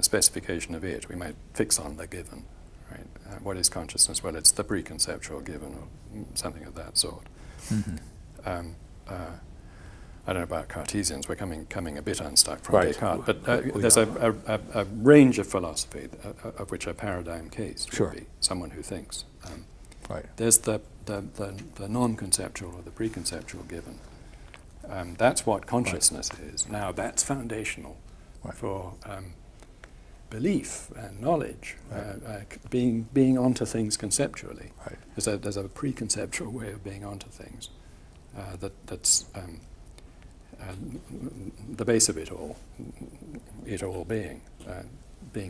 specification of it. We might fix on the given. Right? What is consciousness? Well, it's the preconceptual given, or something of that sort. I don't know about Cartesians. We're coming a bit unstuck from Descartes, but there's a range of philosophy of which a paradigm case would be someone who thinks. There's the non-conceptual or the preconceptual given. That's what consciousness is. Now that's foundational for belief and knowledge, being onto things conceptually. There's a preconceptual way of being onto things that's the base of it all being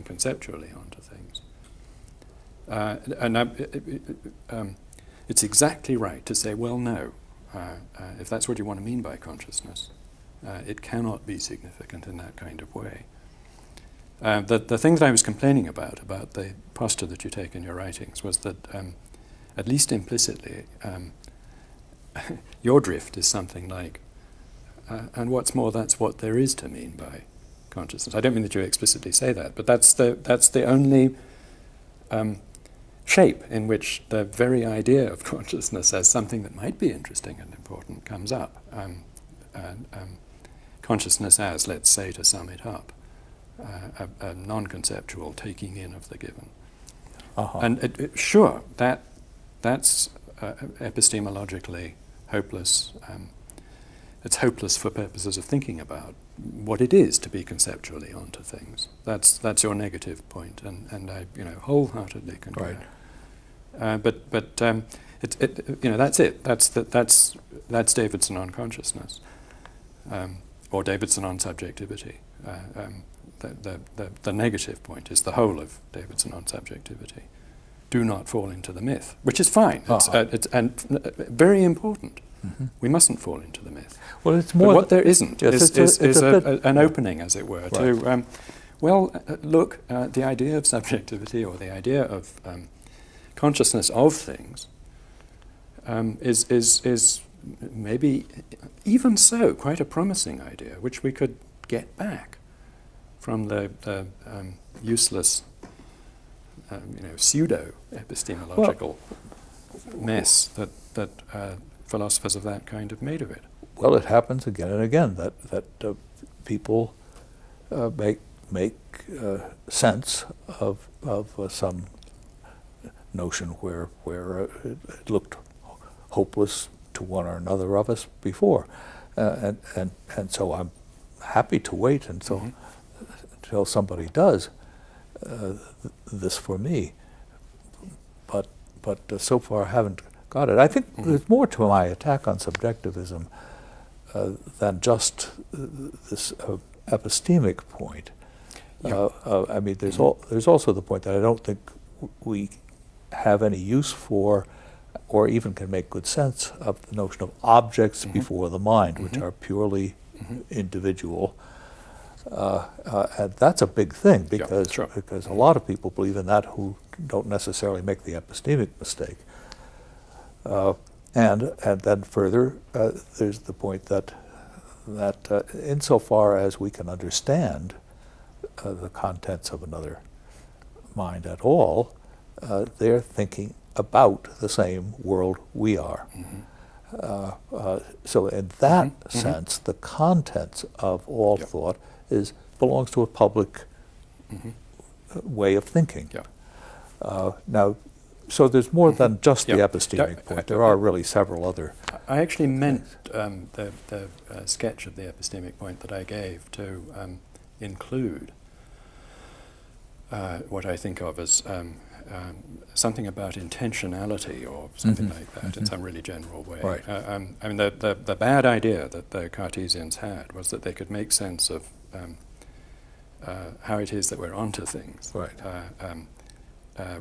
conceptually onto things. It's exactly right to say, well, no, if that's what you want to mean by consciousness, it cannot be significant in that kind of way. The thing that I was complaining about the posture that you take in your writings was that, at least implicitly, your drift is something like, and what's more, that's what there is to mean by consciousness. I don't mean that you explicitly say that, but that's the only shape in which the very idea of consciousness as something that might be interesting and important comes up. Consciousness as, let's say, to sum it up, a non-conceptual taking in of the given. And sure, that's epistemologically hopeless. It's hopeless for purposes of thinking about what it is to be conceptually onto things. That's your negative point, and I wholeheartedly concur. But that's it. That's Davidson on consciousness, or Davidson on subjectivity. The negative point is the whole of Davidson on subjectivity. Do not fall into the myth, which is fine. It's very important. We mustn't fall into the myth. Well, it's more. But what there isn't is an bit, opening, as it were, to look. The idea of subjectivity or the idea of consciousness of things is maybe even so quite a promising idea, which we could get back from the useless pseudo-epistemological mess that philosophers of that kind have made of it. Well, it happens again and again that people make sense of some notion where it looked hopeless to one or another of us before, and so I'm happy to wait until somebody does this for me, but so far I haven't got it. I think there's more to my attack on subjectivism than just this epistemic point. I mean, there's also the point that I don't think we have any use for, or even can make good sense of, the notion of objects before the mind, which are purely individual. And that's a big thing, because because a lot of people believe in that who don't necessarily make the epistemic mistake. And then further, there's the point that insofar as we can understand the contents of another mind at all, they're thinking about the same world we are. So in that sense, the contents of all thought belongs to a public way of thinking. Now, so there's more than just the epistemic point. There are really several other. I actually meant the sketch of the epistemic point that I gave to include what I think of as something about intentionality or something like that in some really general way. Right. I mean, the bad idea that the Cartesians had was that they could make sense of how it is that we're onto things. Right.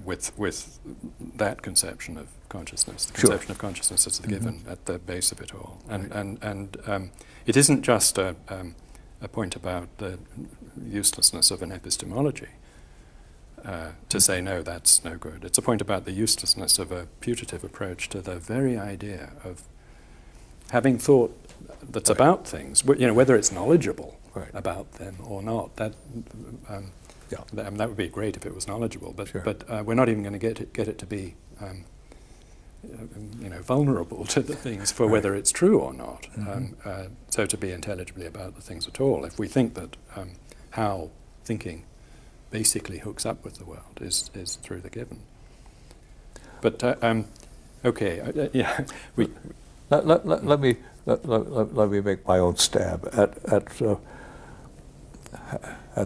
With that conception of consciousness, the conception of consciousness as the given at the base of it all, and it isn't just a point about the uselessness of an epistemology to say no, that's no good. It's a point about the uselessness of a putative approach to the very idea of having thought that's about things, whether it's knowledgeable about them or not. That would be great if it was knowledgeable, but we're not even going to get it to be vulnerable to the things for whether it's true or not. So to be intelligibly about the things at all, if we think that how thinking basically hooks up with the world is through the given. But Let me make my own stab at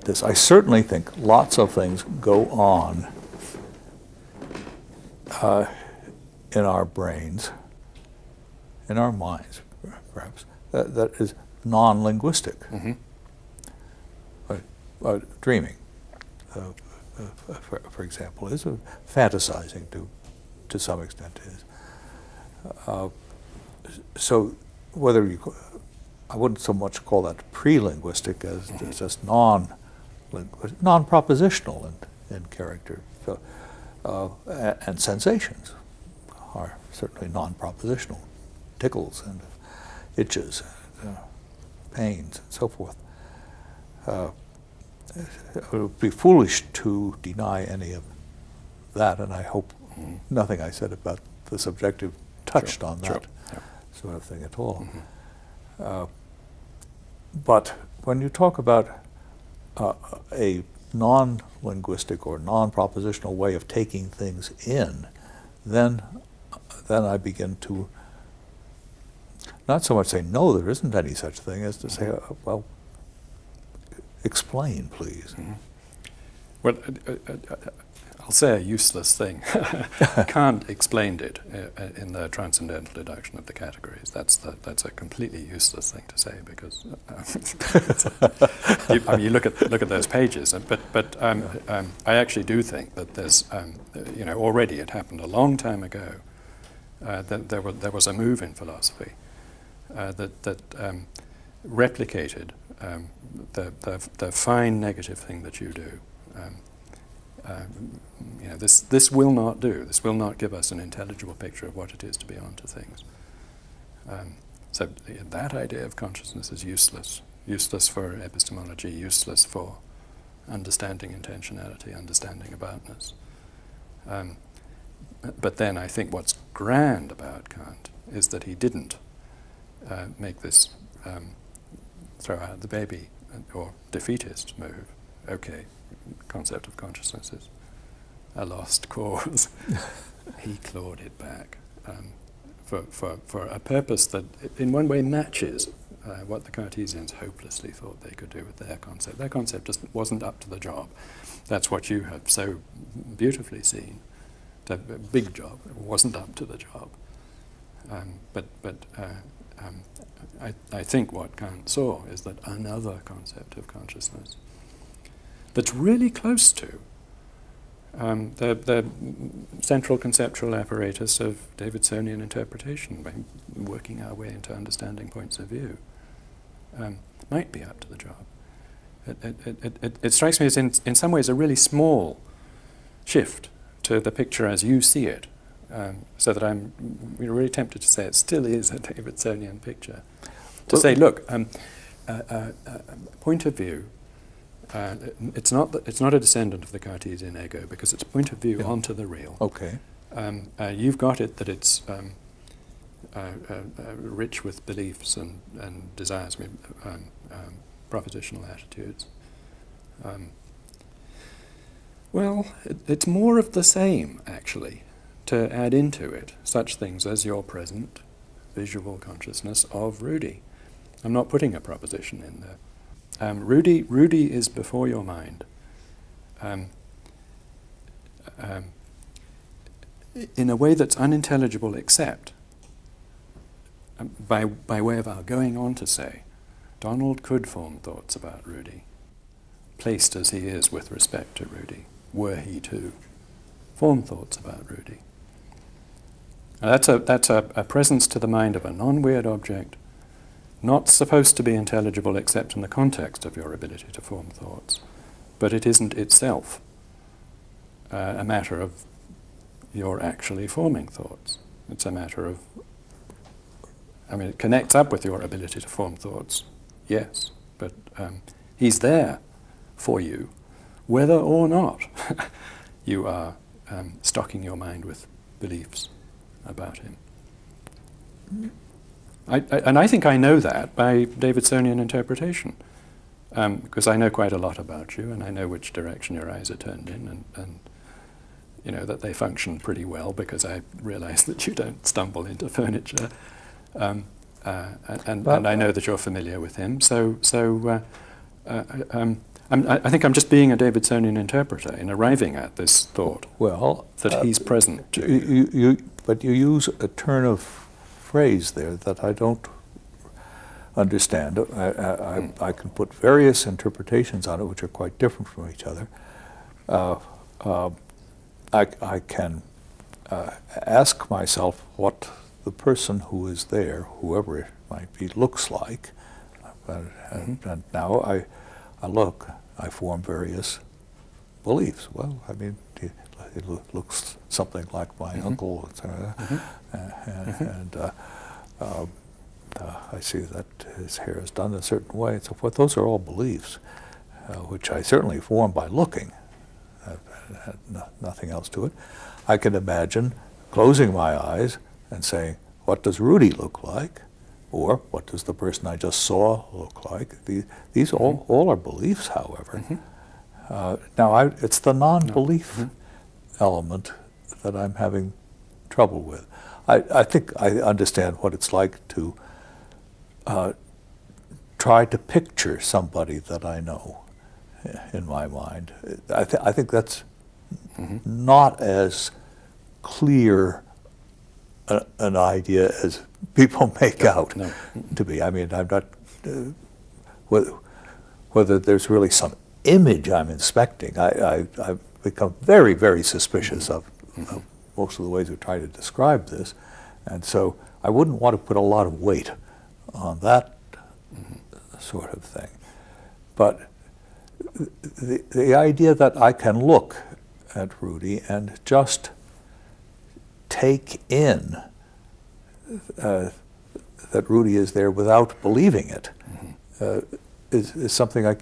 this. I certainly think lots of things go on in our brains, in our minds, perhaps, that is non-linguistic. Dreaming, for example, is fantasizing to some extent. So whether I wouldn't so much call that pre-linguistic as just non-propositional in character. So, and sensations are certainly non-propositional. Tickles and itches, and, pains, and so forth. It would be foolish to deny any of that, and I hope nothing I said about the subjective touched on that sort of thing at all. But when you talk about a non-linguistic or non-propositional way of taking things in, then I begin to not so much say, no, there isn't any such thing, as to say, well, explain, please. Well, I'll say a useless thing. Kant explained it in the transcendental deduction of the categories. That's a completely useless thing to say, because you look at those pages. But I actually do think that there's already it happened a long time ago. That there was a move in philosophy that replicated the fine negative thing that you do. This will not do. This will not give us an intelligible picture of what it is to be onto things. So that idea of consciousness is useless. Useless for epistemology, useless for understanding intentionality, understanding aboutness. But then I think what's grand about Kant is that he didn't make this throw out the baby or defeatist move. Okay, concept of consciousness is a lost cause. He clawed it back for a purpose that in one way matches what the Cartesians hopelessly thought they could do with their concept. Their concept just wasn't up to the job. That's what you have so beautifully seen. The big job, it wasn't up to the job. I think what Kant saw is that another concept of consciousness that's really close to the central conceptual apparatus of Davidsonian interpretation, by working our way into understanding points of view, might be up to the job. It strikes me as in some ways a really small shift to the picture as you see it, so that I'm really tempted to say it still is a Davidsonian picture. To say, look, point of view, it's not a descendant of the Cartesian ego, because it's point of view onto the real. Okay. You've got it that it's rich with beliefs and desires, propositional attitudes. Well, it's more of the same, actually, to add into it such things as your present visual consciousness of Rudy. I'm not putting a proposition in there. Rudy is before your mind in a way that's unintelligible, except by way of our going on to say, Donald could form thoughts about Rudy, placed as he is with respect to Rudy, were he to form thoughts about Rudy. Now that's a presence to the mind of a non-weird object, not supposed to be intelligible except in the context of your ability to form thoughts, but it isn't itself a matter of your actually forming thoughts. It's a matter of, it connects up with your ability to form thoughts, yes, but he's there for you, whether or not you are stocking your mind with beliefs about him. I think I know that by Davidsonian interpretation, because I know quite a lot about you, and I know which direction your eyes are turned in, and that they function pretty well, because I realize that you don't stumble into furniture, and I know that you're familiar with him. I think I'm just being a Davidsonian interpreter in arriving at this thought. Well, that he's present to you. But you use a turn of phrase there that I don't understand. I can put various interpretations on it, which are quite different from each other. I can ask myself what the person who is there, whoever it might be, looks like. And now I look, I form various beliefs. Well, it looks something like my uncle, and I see that his hair is done a certain way and so forth. Those are all beliefs, which I certainly form by looking. Nothing else to it. I can imagine closing my eyes and saying, what does Rudy look like? Or what does the person I just saw look like? These all are beliefs, however. Now, it's the non-belief element that I'm having trouble with. I think I understand what it's like to try to picture somebody that I know in my mind. I think that's not as clear an idea as people make out to be. I'm not, whether there's really some image I'm inspecting, I've become very, very suspicious of most of the ways we try to describe this. And so I wouldn't want to put a lot of weight on that sort of thing. But the idea that I can look at Rudy and just take in that Rudy is there without believing it is something I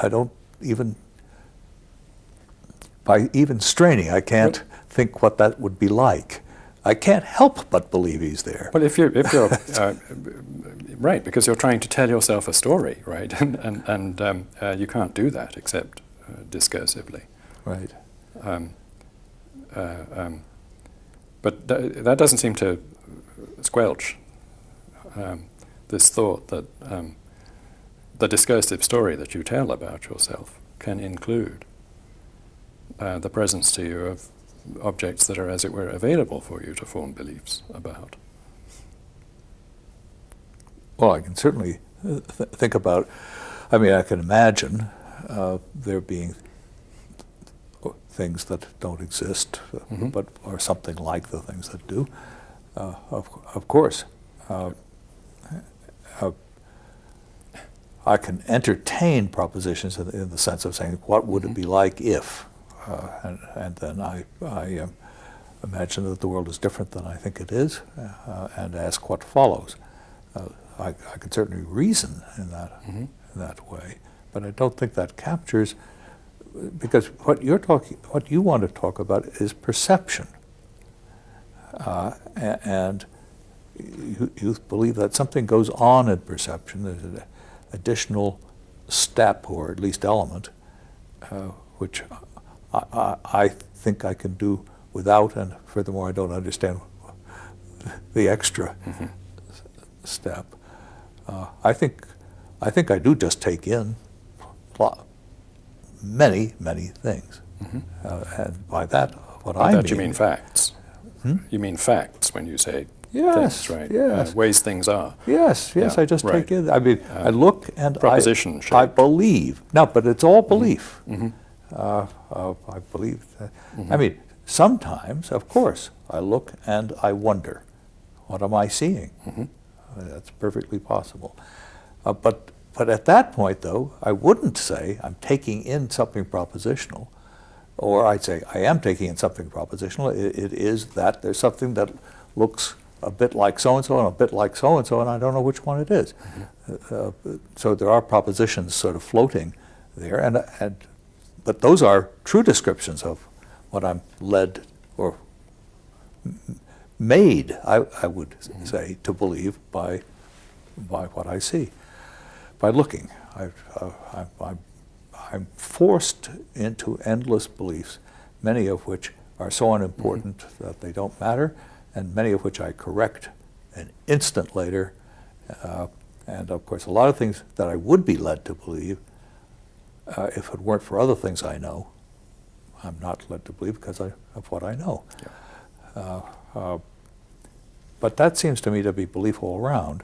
don't even by even straining, I can't think what that would be like. I can't help but believe he's there. Well, if you're right, because you're trying to tell yourself a story, right, and you can't do that except discursively. Right. But that doesn't seem to squelch this thought that the discursive story that you tell about yourself can include the presence to you of objects that are, as it were, available for you to form beliefs about. Well, I can certainly think about, I mean, I can imagine there being things that don't exist, but are something like the things that do. Of course. I can entertain propositions in the sense of saying, what would it be like if? And then I imagine that the world is different than I think it is, and ask what follows. I can certainly reason in that way, but I don't think that captures, because what you want to talk about is perception, and you believe that something goes on in perception. There's an additional step, or at least element, which I think I can do without, and furthermore, I don't understand the extra step. I think I do just take in many things, and by that, what I mean. You mean facts. You mean facts when you say yes, things, right? Yes. Ways things are. Yes, Yeah, I just right. take in. I mean, I look and proposition I shape. believe. No, but it's all belief. I believe that. I mean, sometimes, of course, I look and I wonder, what am I seeing? That's perfectly possible. But at that point, though, I wouldn't say I'm taking in something propositional, or I'd say I am taking in something propositional. It is that there's something that looks a bit like so-and-so and a bit like so-and-so, and I don't know which one it is. So there are propositions sort of floating there, but those are true descriptions of what I'm led or made, I would say, to believe by what I see, by looking. I'm forced into endless beliefs, many of which are so unimportant that they don't matter, and many of which I correct an instant later. And of course, a lot of things that I would be led to believe, if it weren't for other things I know, I'm not led to believe because of what I know. Yeah. But that seems to me to be belief all around.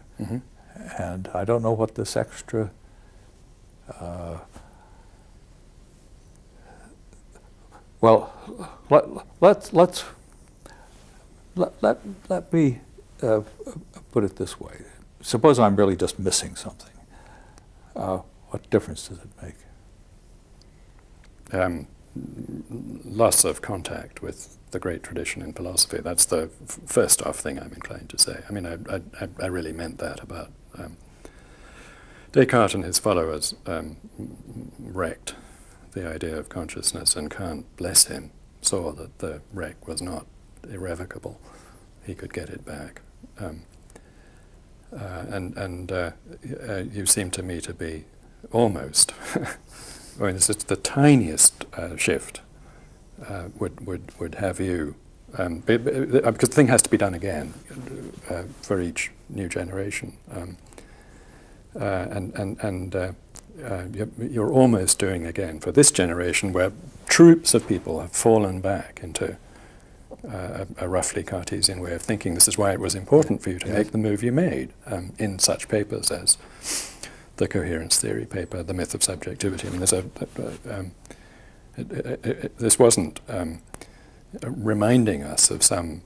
And I don't know what this extra well, let me put it this way. Suppose I'm really just missing something. What difference does it make? Loss of contact with the great tradition in philosophy. That's the first off thing I'm inclined to say. I mean, I really meant that about Descartes and his followers wrecked the idea of consciousness, and Kant, bless him, saw that the wreck was not irrevocable. He could get it back. You seem to me to be almost, I mean, it's the tiniest shift would have you, because the thing has to be done again for each new generation. You're almost doing again for this generation, where troops of people have fallen back into a roughly Cartesian way of thinking. This is why it was important for you to make the move you made in such papers as the coherence theory paper, the myth of subjectivity. I mean, this wasn't reminding us of some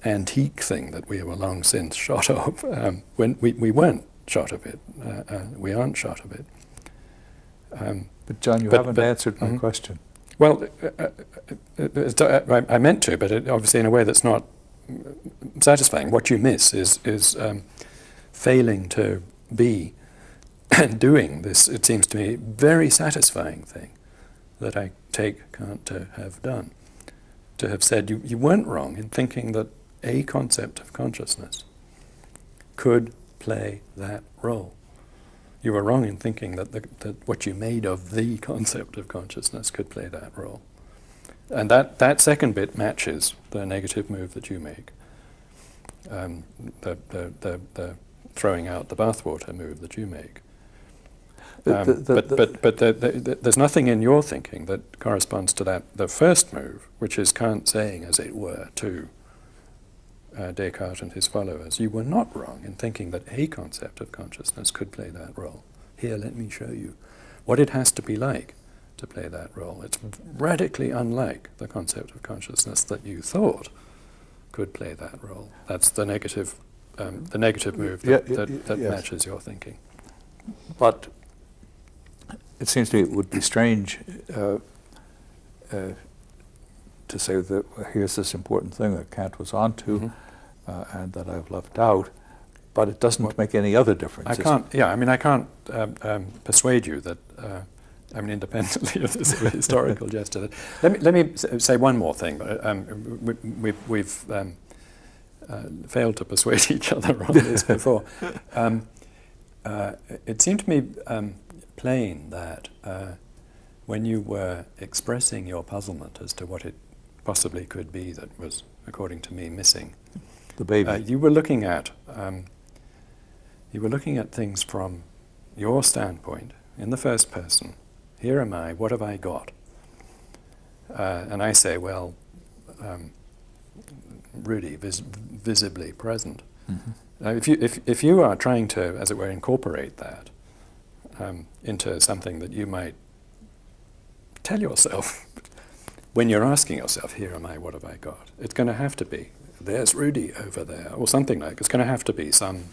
antique thing that we were long since shot of. When we weren't shot of it, we aren't shot of it. But John, you haven't answered my question. Well, I meant to, but obviously in a way that's not satisfying. What you miss is failing to be doing this, it seems to me, very satisfying thing that I take Kant to have done, to have said you weren't wrong in thinking that a concept of consciousness could play that role. You were wrong in thinking that what you made of the concept of consciousness could play that role. And that second bit matches the negative move that you make, the throwing out the bathwater move that you make. But there's nothing in your thinking that corresponds to the first move, which is Kant saying, as it were, to Descartes and his followers, you were not wrong in thinking that a concept of consciousness could play that role. Here, let me show you what it has to be like to play that role. It's radically unlike the concept of consciousness that you thought could play that role. That's the negative move that yes. matches your thinking. But it seems to me it would be strange to say that here's this important thing that Kant was onto and that I've left out, but it doesn't make any other difference. I can't persuade you that, independently of this historical gesture. Let me say one more thing. We've failed to persuade each other on this before. It seemed to me plain that when you were expressing your puzzlement as to what it possibly could be that was, according to me, missing, The baby. you were looking at things from your standpoint in the first person. Here am I. What have I got? And I say, well, Rudy, visibly present. If you are trying to, as it were, incorporate that into something that you might tell yourself when you're asking yourself, here am I, what have I got? It's going to have to be, there's Rudy over there, or something like. It's going to have to be some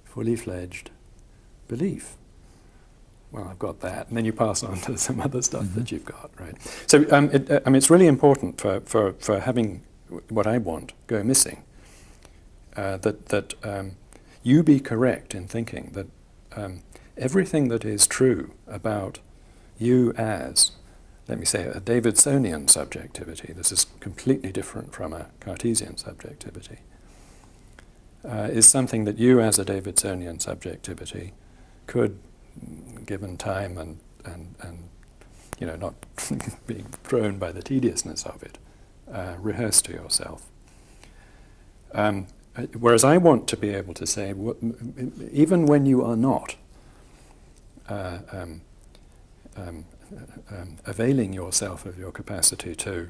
fully fledged belief. Well, I've got that, and then you pass on to some other stuff that you've got, right? So, it's really important for having what I want go missing. That you be correct in thinking that everything that is true about you as, let me say, a Davidsonian subjectivity, this is completely different from a Cartesian subjectivity, is something that you as a Davidsonian subjectivity could, given time and not being thrown by the tediousness of it, rehearse to yourself. Whereas I want to be able to say, even when you are not availing yourself of your capacity to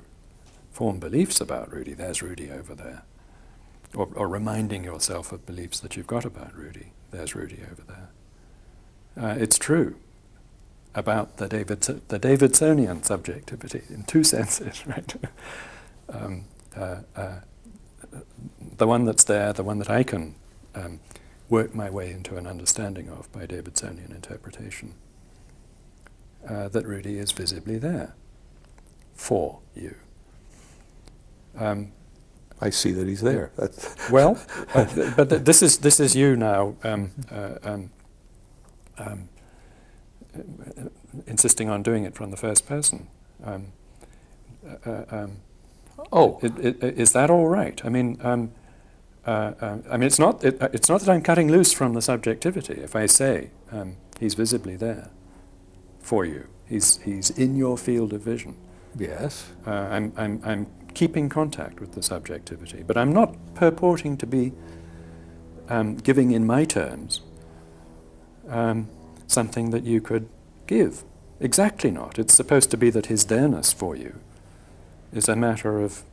form beliefs about Rudy, there's Rudy over there, or reminding yourself of beliefs that you've got about Rudy, there's Rudy over there. It's true about the Davidsonian subjectivity in two senses, right? The one that's there, the one that I can work my way into an understanding of by Davidsonian interpretation, that Rudy is visibly there for you. I see that he's there. Well, but this is you now insisting on doing it from the first person. Is that all right? It's not that I'm cutting loose from the subjectivity. If I say he's visibly there for you, he's in your field of vision. Yes. I'm keeping contact with the subjectivity, but I'm not purporting to be giving in my terms something that you could give. Exactly not. It's supposed to be that his there-ness for you is a matter of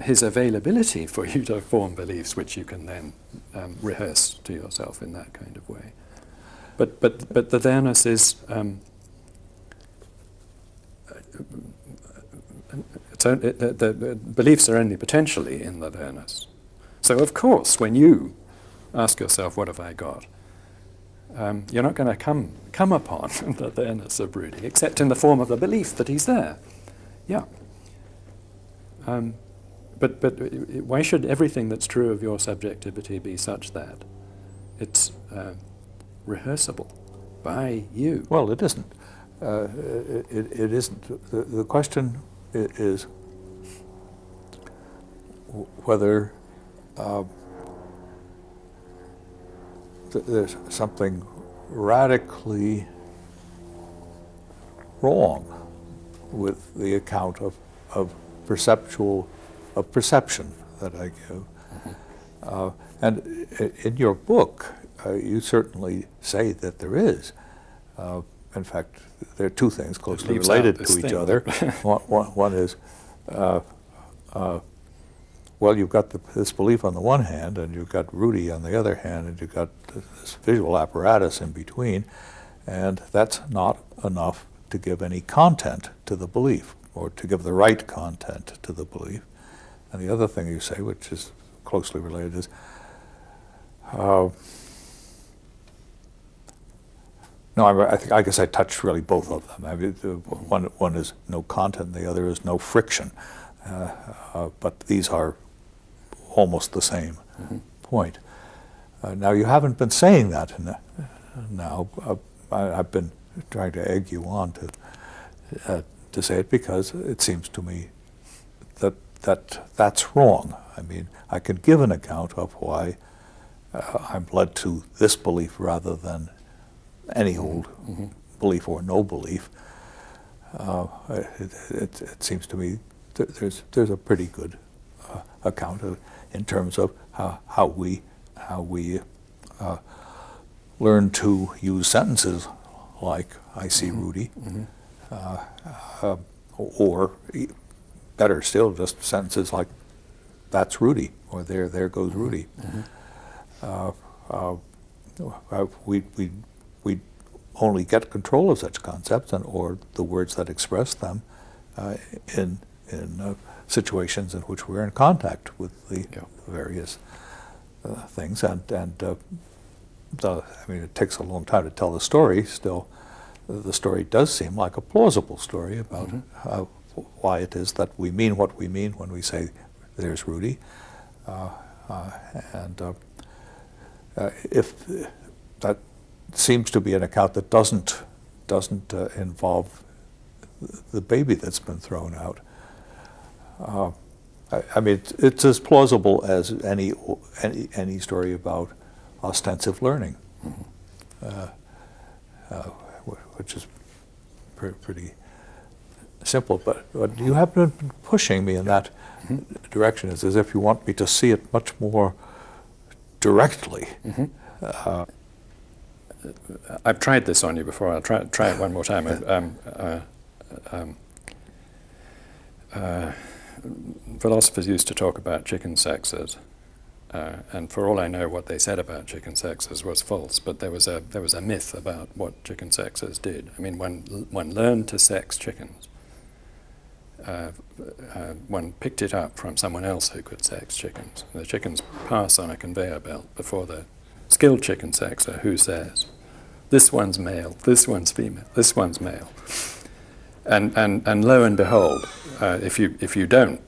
his availability for you to form beliefs which you can then rehearse to yourself in that kind of way. But the there-ness is the beliefs are only potentially in the there-ness. So of course, when you ask yourself, what have I got? You're not going to come upon the there-ness of Rudy, except in the form of the belief that he's there. Yeah. But why should everything that's true of your subjectivity be such that it's rehearsable? by you. Well, it isn't. It isn't. The question is whether there's something radically wrong with the account of perception that I give. And in your book, you certainly say that there is. In fact, there are two things closely related to each other. One is, well, you've got this belief on the one hand, and you've got Rudy on the other hand, and you've got this visual apparatus in between, and that's not enough to give any content to the belief, or to give the right content to the belief. And the other thing you say, which is closely related, is I guess I touched really both of them. I mean, one is no content, the other is no friction. But these are almost the same point. Now, you haven't been saying that now. I've been trying to egg you on to say it, because it seems to me that's wrong. I mean, I can give an account of why I'm led to this belief rather than any old belief or no belief. It seems to me that there's a pretty good account in terms of how we learn to use sentences like "I see Rudy," or better still, just sentences like "That's Rudy," or "There goes Rudy." We only get control of such concepts or the words that express them in situations in which we're in contact with the various things. And I mean, it takes a long time to tell the story. Still, the story does seem like a plausible story about why it is that we mean what we mean when we say "There's Rudy," if that seems to be an account that doesn't involve the baby that's been thrown out. I mean, it's as plausible as any story about ostensive learning, which is pretty simple. But you have been pushing me in that direction. It's as if you want me to see it much more directly. I've tried this on you before. I'll try it one more time. Philosophers used to talk about chicken sexes, and for all I know, what they said about chicken sexes was false. But there was a myth about what chicken sexes did. I mean, one learned to sex chickens. One picked it up from someone else who could sex chickens. The chickens pass on a conveyor belt before the skilled chicken sexer, who says, "This one's male, this one's female, this one's male." And lo and behold, if you don't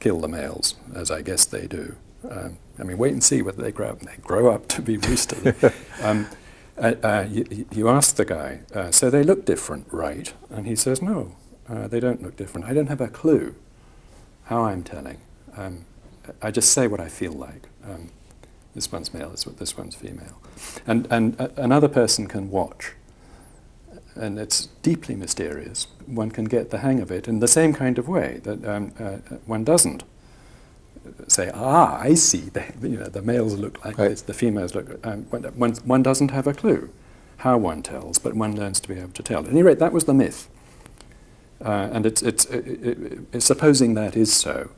kill the males, as I guess they do, I mean, wait and see whether they grow up. And they grow up to be roosters. You ask the guy, so they look different, right? And he says, no, they don't look different. I don't have a clue how I'm telling. I just say what I feel like. This one's male, this one's female. And another person can watch. And it's deeply mysterious. One can get the hang of it in the same kind of way that one doesn't say, I see, the males look like this, the females look, one doesn't have a clue how one tells, but one learns to be able to tell. At any rate, that was the myth. And it's supposing that is so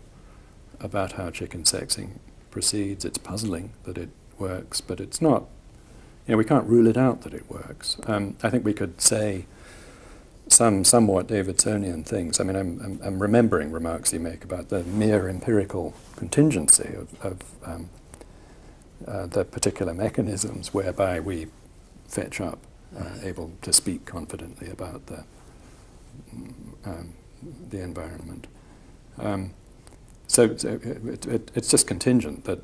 about how chicken sexing proceeds. It's puzzling that it works, but it's not. We can't rule it out that it works. I think we could say some somewhat Davidsonian things. I mean, I'm remembering remarks you make about the mere empirical contingency of the particular mechanisms whereby we fetch up, able to speak confidently about the environment. So it's just contingent that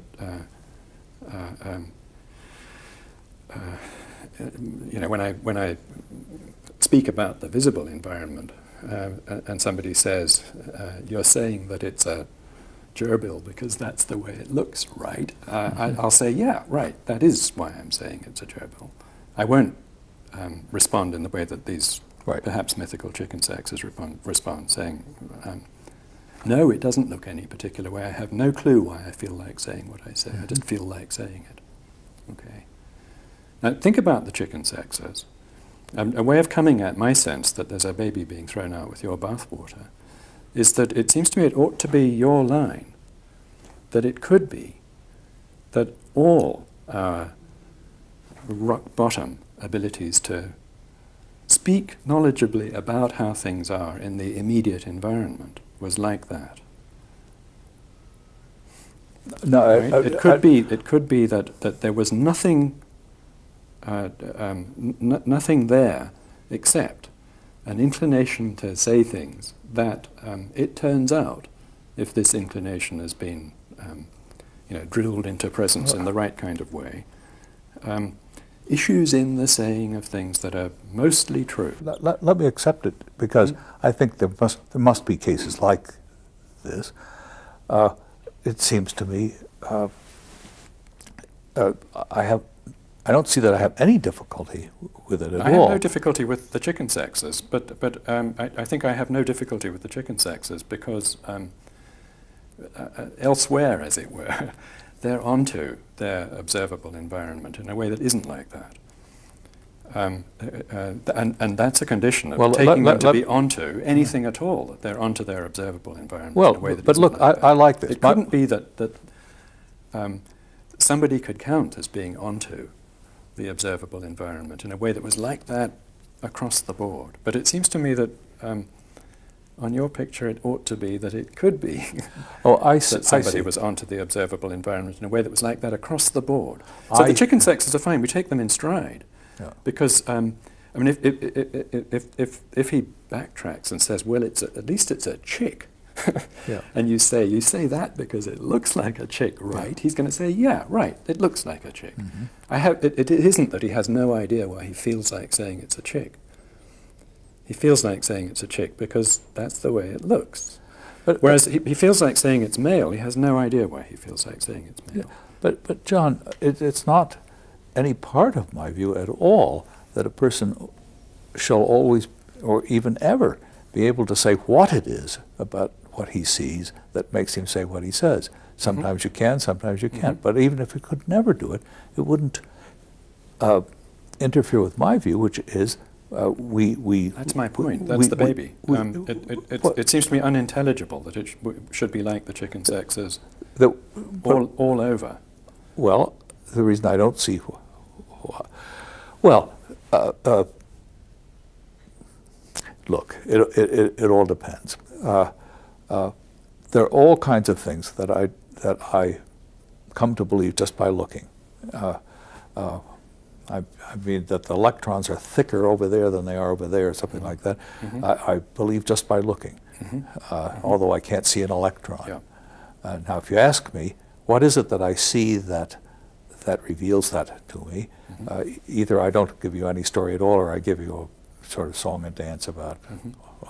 when I speak about the visible environment, and somebody says, "You're saying that it's a gerbil because that's the way it looks, right?" I'll say, "Yeah, right. That is why I'm saying it's a gerbil." I won't respond in the way that these perhaps mythical chicken sexes respond, saying, "No, it doesn't look any particular way. I have no clue why I feel like saying what I say. I just feel like saying it." Okay. Now think about the chicken sexes. A way of coming at my sense that there's a baby being thrown out with your bathwater is that it seems to me it ought to be your line, that it could be that all our rock bottom abilities to speak knowledgeably about how things are in the immediate environment was like that. No, right? It could be that there was nothing nothing there except an inclination to say things that it turns out, if this inclination has been drilled into presence in the right kind of way, issues in the saying of things that are mostly true. Let me accept it, because I think there must be cases like this. It seems to me I don't see that I have any difficulty with it at all. I have no difficulty with the chicken sexes, but I think I have no difficulty with the chicken sexes because elsewhere, as it were, they're onto their observable environment in a way that isn't like that. And that's a condition of taking them to be onto anything at all, that they're onto their observable environment in a way that but look, like that. I like this. It couldn't be that somebody could count as being onto the observable environment in a way that was like that across the board. But it seems to me that on your picture it ought to be that it could be that somebody was onto the observable environment in a way that was like that across the board. So the chicken sexes are fine, we take them in stride. Yeah. Because, I mean, if he backtracks and says, well, at least it's a chick, yeah. And you say that because it looks like a chick, right? He's going to say, yeah, right, it looks like a chick. Mm-hmm. It isn't that he has no idea why he feels like saying it's a chick. He feels like saying it's a chick because that's the way it looks. Whereas he feels like saying it's male, he has no idea why he feels like saying it's male. Yeah. But John, it's not any part of my view at all that a person shall always, or even ever, be able to say what it is about what he sees that makes him say what he says. Sometimes you can, sometimes you can't. But even if he could never do it, it wouldn't interfere with my view, which is we. That's my point. That's the baby. It seems to me unintelligible that it should be like the chicken sexes all over. Well, the reason I don't see. Well, look, it all depends. There are all kinds of things that I come to believe just by looking. I mean that the electrons are thicker over there than they are over there, or something like that. I believe just by looking, although I can't see an electron. Yeah. Now, if you ask me, what is it that I see that reveals that to me? Either I don't give you any story at all, or I give you a sort of song and dance about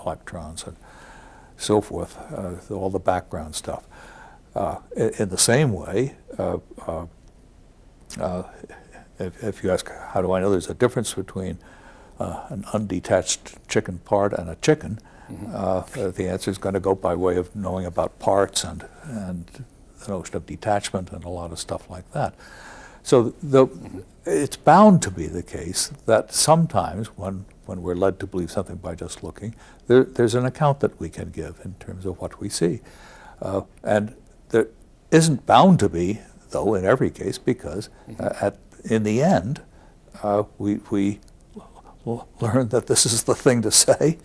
electrons and so forth, all the background stuff. In the same way, if you ask how do I know there's a difference between an undetached chicken part and a chicken, the answer is going to go by way of knowing about parts and the notion of detachment and a lot of stuff like that. So it's bound to be the case that sometimes when we're led to believe something by just looking, there's an account that we can give in terms of what we see. And there isn't bound to be, though, in every case, because in the end, we learn that this is the thing to say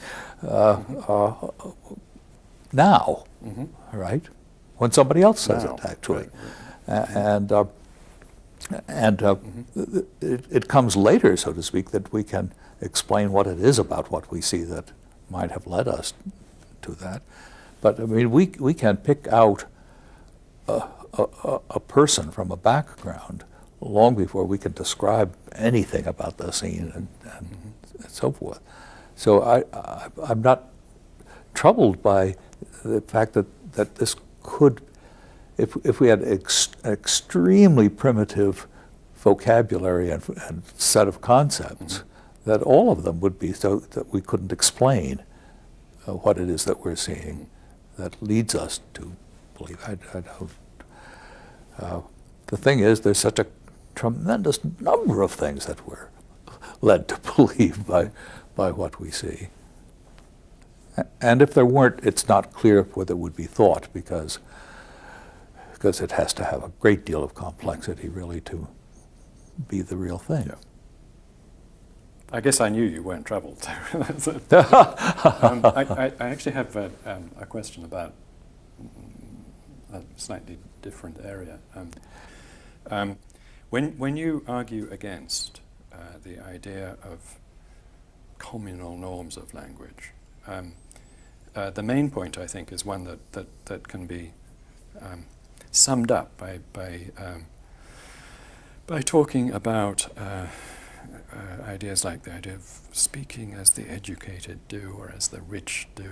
now, right? When somebody else says it, actually. Right. It comes later, so to speak, that we can explain what it is about what we see that might have led us to that. But I mean, we can pick out a person from a background long before we can describe anything about the scene and so forth. So I'm not troubled by the fact that this could, if we had extremely primitive vocabulary and set of concepts, that all of them would be so that we couldn't explain what it is that we're seeing that leads us to believe. I don't. The thing is, there's such a tremendous number of things that we're led to believe by what we see. And if there weren't, it's not clear whether it would be thought, because it has to have a great deal of complexity really to be the real thing. Yeah. I guess I knew you weren't troubled. I actually have a question about a slightly different area. When you argue against the idea of communal norms of language, the main point, I think, is one that can be summed up by talking about ideas like the idea of speaking as the educated do or as the rich do.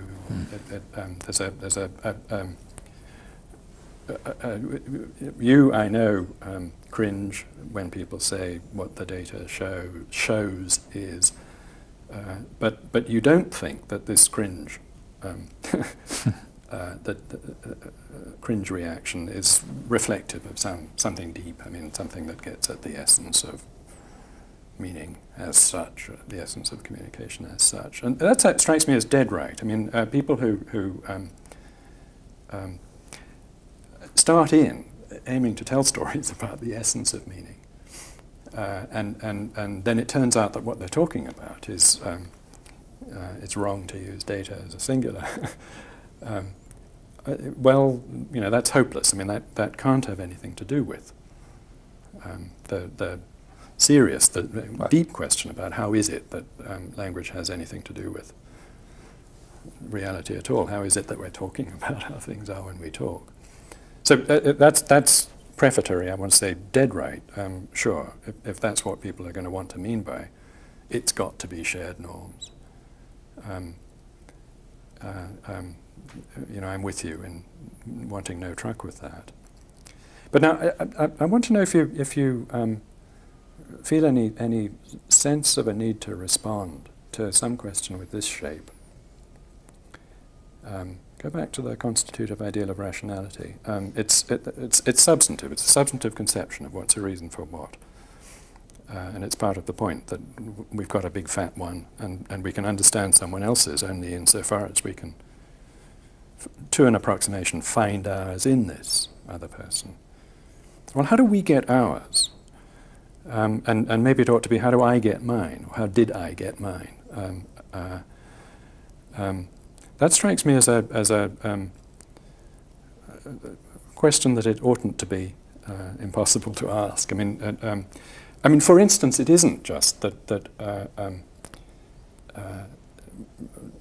You, I know, cringe when people say what the data shows is, but you don't think that this cringe, cringe reaction is reflective of something deep. I mean, something that gets at the essence of meaning as such, the essence of communication as such. And that strikes me as dead right. I mean, people who start in aiming to tell stories about the essence of meaning, and then it turns out that what they're talking about is it's wrong to use data as a singular. Well, you know, that's hopeless. I mean, that can't have anything to do with the serious, the deep question about how is it that language has anything to do with reality at all? How is it that we're talking about how things are when we talk? So that's prefatory. I want to say dead right. Sure, if that's what people are going to want to mean by, it's got to be shared norms. You know, I'm with you in wanting no truck with that. But now I want to know if you feel any sense of a need to respond to some question with this shape. Go back to the constitutive ideal of rationality. It's substantive. It's a substantive conception of what's a reason for what. And it's part of the point that we've got a big fat one, and we can understand someone else's only insofar as we can, to an approximation, find ours in this other person. Well, how do we get ours? And maybe it ought to be, how do I get mine? Or how did I get mine? That strikes me as a question that it oughtn't to be impossible to ask. I mean, for instance, it isn't just that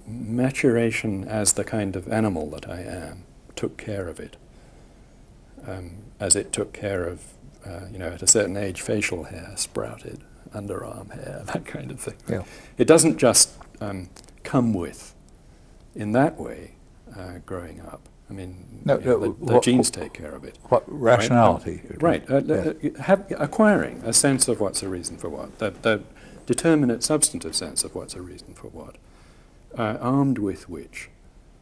maturation as the kind of animal that I am took care of it, as it took care of, at a certain age, facial hair sprouted, underarm hair, that kind of thing. Yeah. It doesn't just come with, in that way, growing up. I mean, the genes take care of it. What rationality? Right. Acquiring a sense of what's a reason for what, the determinate substantive sense of what's a reason for what, armed with which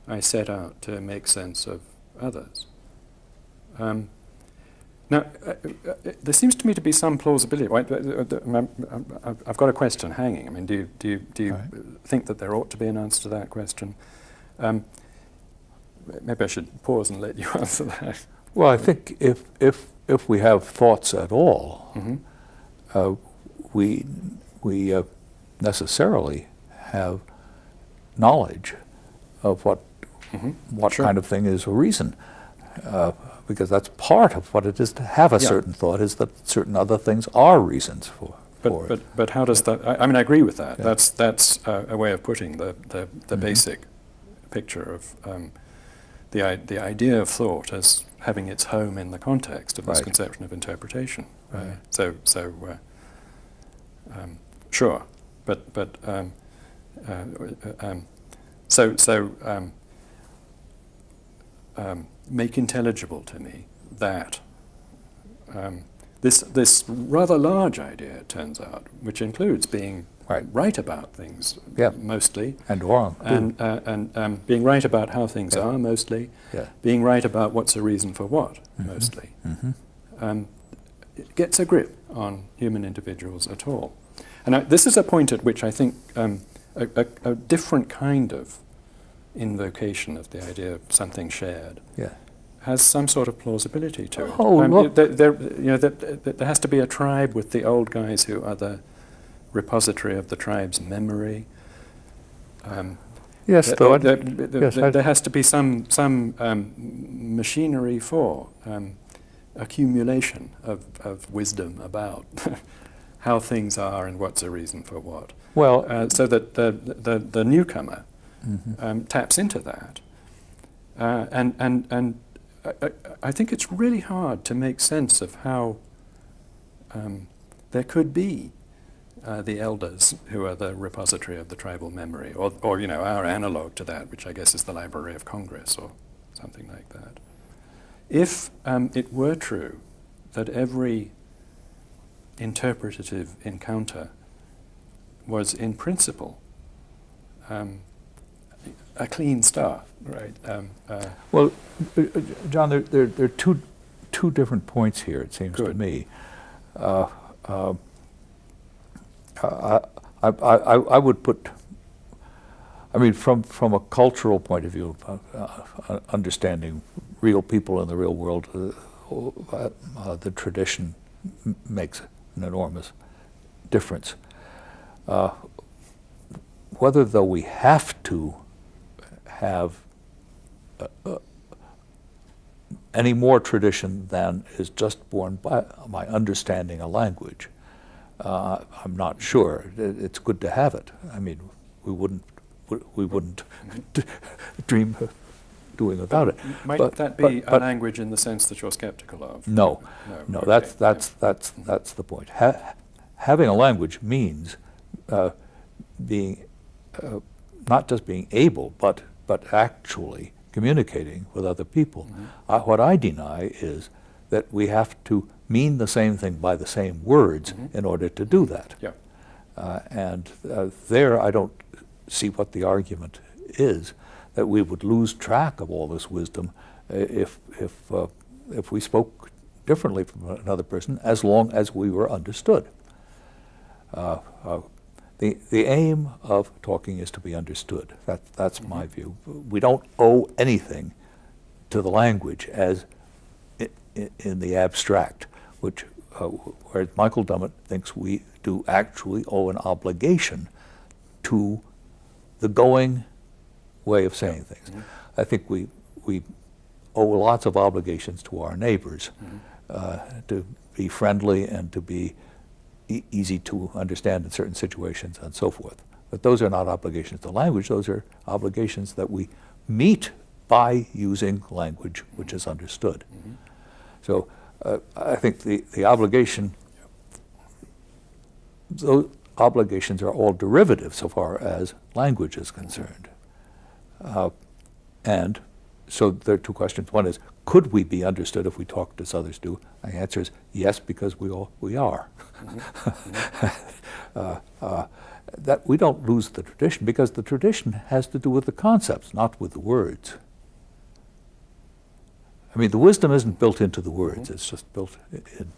I set out to make sense of others. Now, there seems to me to be some plausibility. I've got a question hanging. I mean, do you Right. think that there ought to be an answer to that question? Maybe I should pause and let you answer that. Well, I think if we have thoughts at all, Mm-hmm. we necessarily have knowledge of what Sure. kind of thing is a reason, because that's part of what it is to have a certain thought, is that certain other things are reasons for it. But how does that? I mean, I agree with that. Yeah. That's a way of putting the basic picture of the idea of thought as having its home in the context of this Right. conception of interpretation. Sure, but make intelligible to me that this rather large idea, it turns out, which includes being right about things mostly, and wrong, and being right about how things are mostly, being right about what's a reason for what mostly, it gets a grip on human individuals at all. And this is a point at which I think a different kind of invocation of the idea of something shared has some sort of plausibility to it. There has to be a tribe with the old guys who are the repository of the tribe's memory. Yes, there has to be some machinery for accumulation of wisdom about how things are and what's a reason for what. Well, so that the newcomer taps into that, and I think it's really hard to make sense of how there could be the elders who are the repository of the tribal memory, or our analog to that, which I guess is the Library of Congress or something like that. If it were true that every interpretative encounter was in principle a clean start, right? Well, John, there are two different points here, it seems to me. I would put, I mean, from a cultural point of view, understanding real people in the real world, the tradition makes an enormous difference. Whether, though, we have to have any more tradition than is just born by understanding a language, I'm not sure. It's good to have it. I mean, we wouldn't dream of doing without it. Might that be a language in the sense that you're skeptical of? No. Okay. That's the point. Having a language means being not just being able, but actually communicating with other people. What I deny is that we have to mean the same thing by the same words in order to do that. And there I don't see what the argument is, that we would lose track of all this wisdom if we spoke differently from another person, as long as we were understood. The aim of talking is to be understood. That's my view. We don't owe anything to the language as in the abstract, whereas Michael Dummett thinks we do actually owe an obligation to the going way of saying things. I think we owe lots of obligations to our neighbors, to be friendly and to be easy to understand in certain situations and so forth. But those are not obligations to language. Those are obligations that we meet by using language which is understood. So I think the obligation, those obligations are all derivative so far as language is concerned. And so there are two questions. One is, could we be understood if we talked as others do? The answer is yes, because we are. That we don't lose the tradition, because the tradition has to do with the concepts, not with the words. I mean, the wisdom isn't built into the words, it's just built in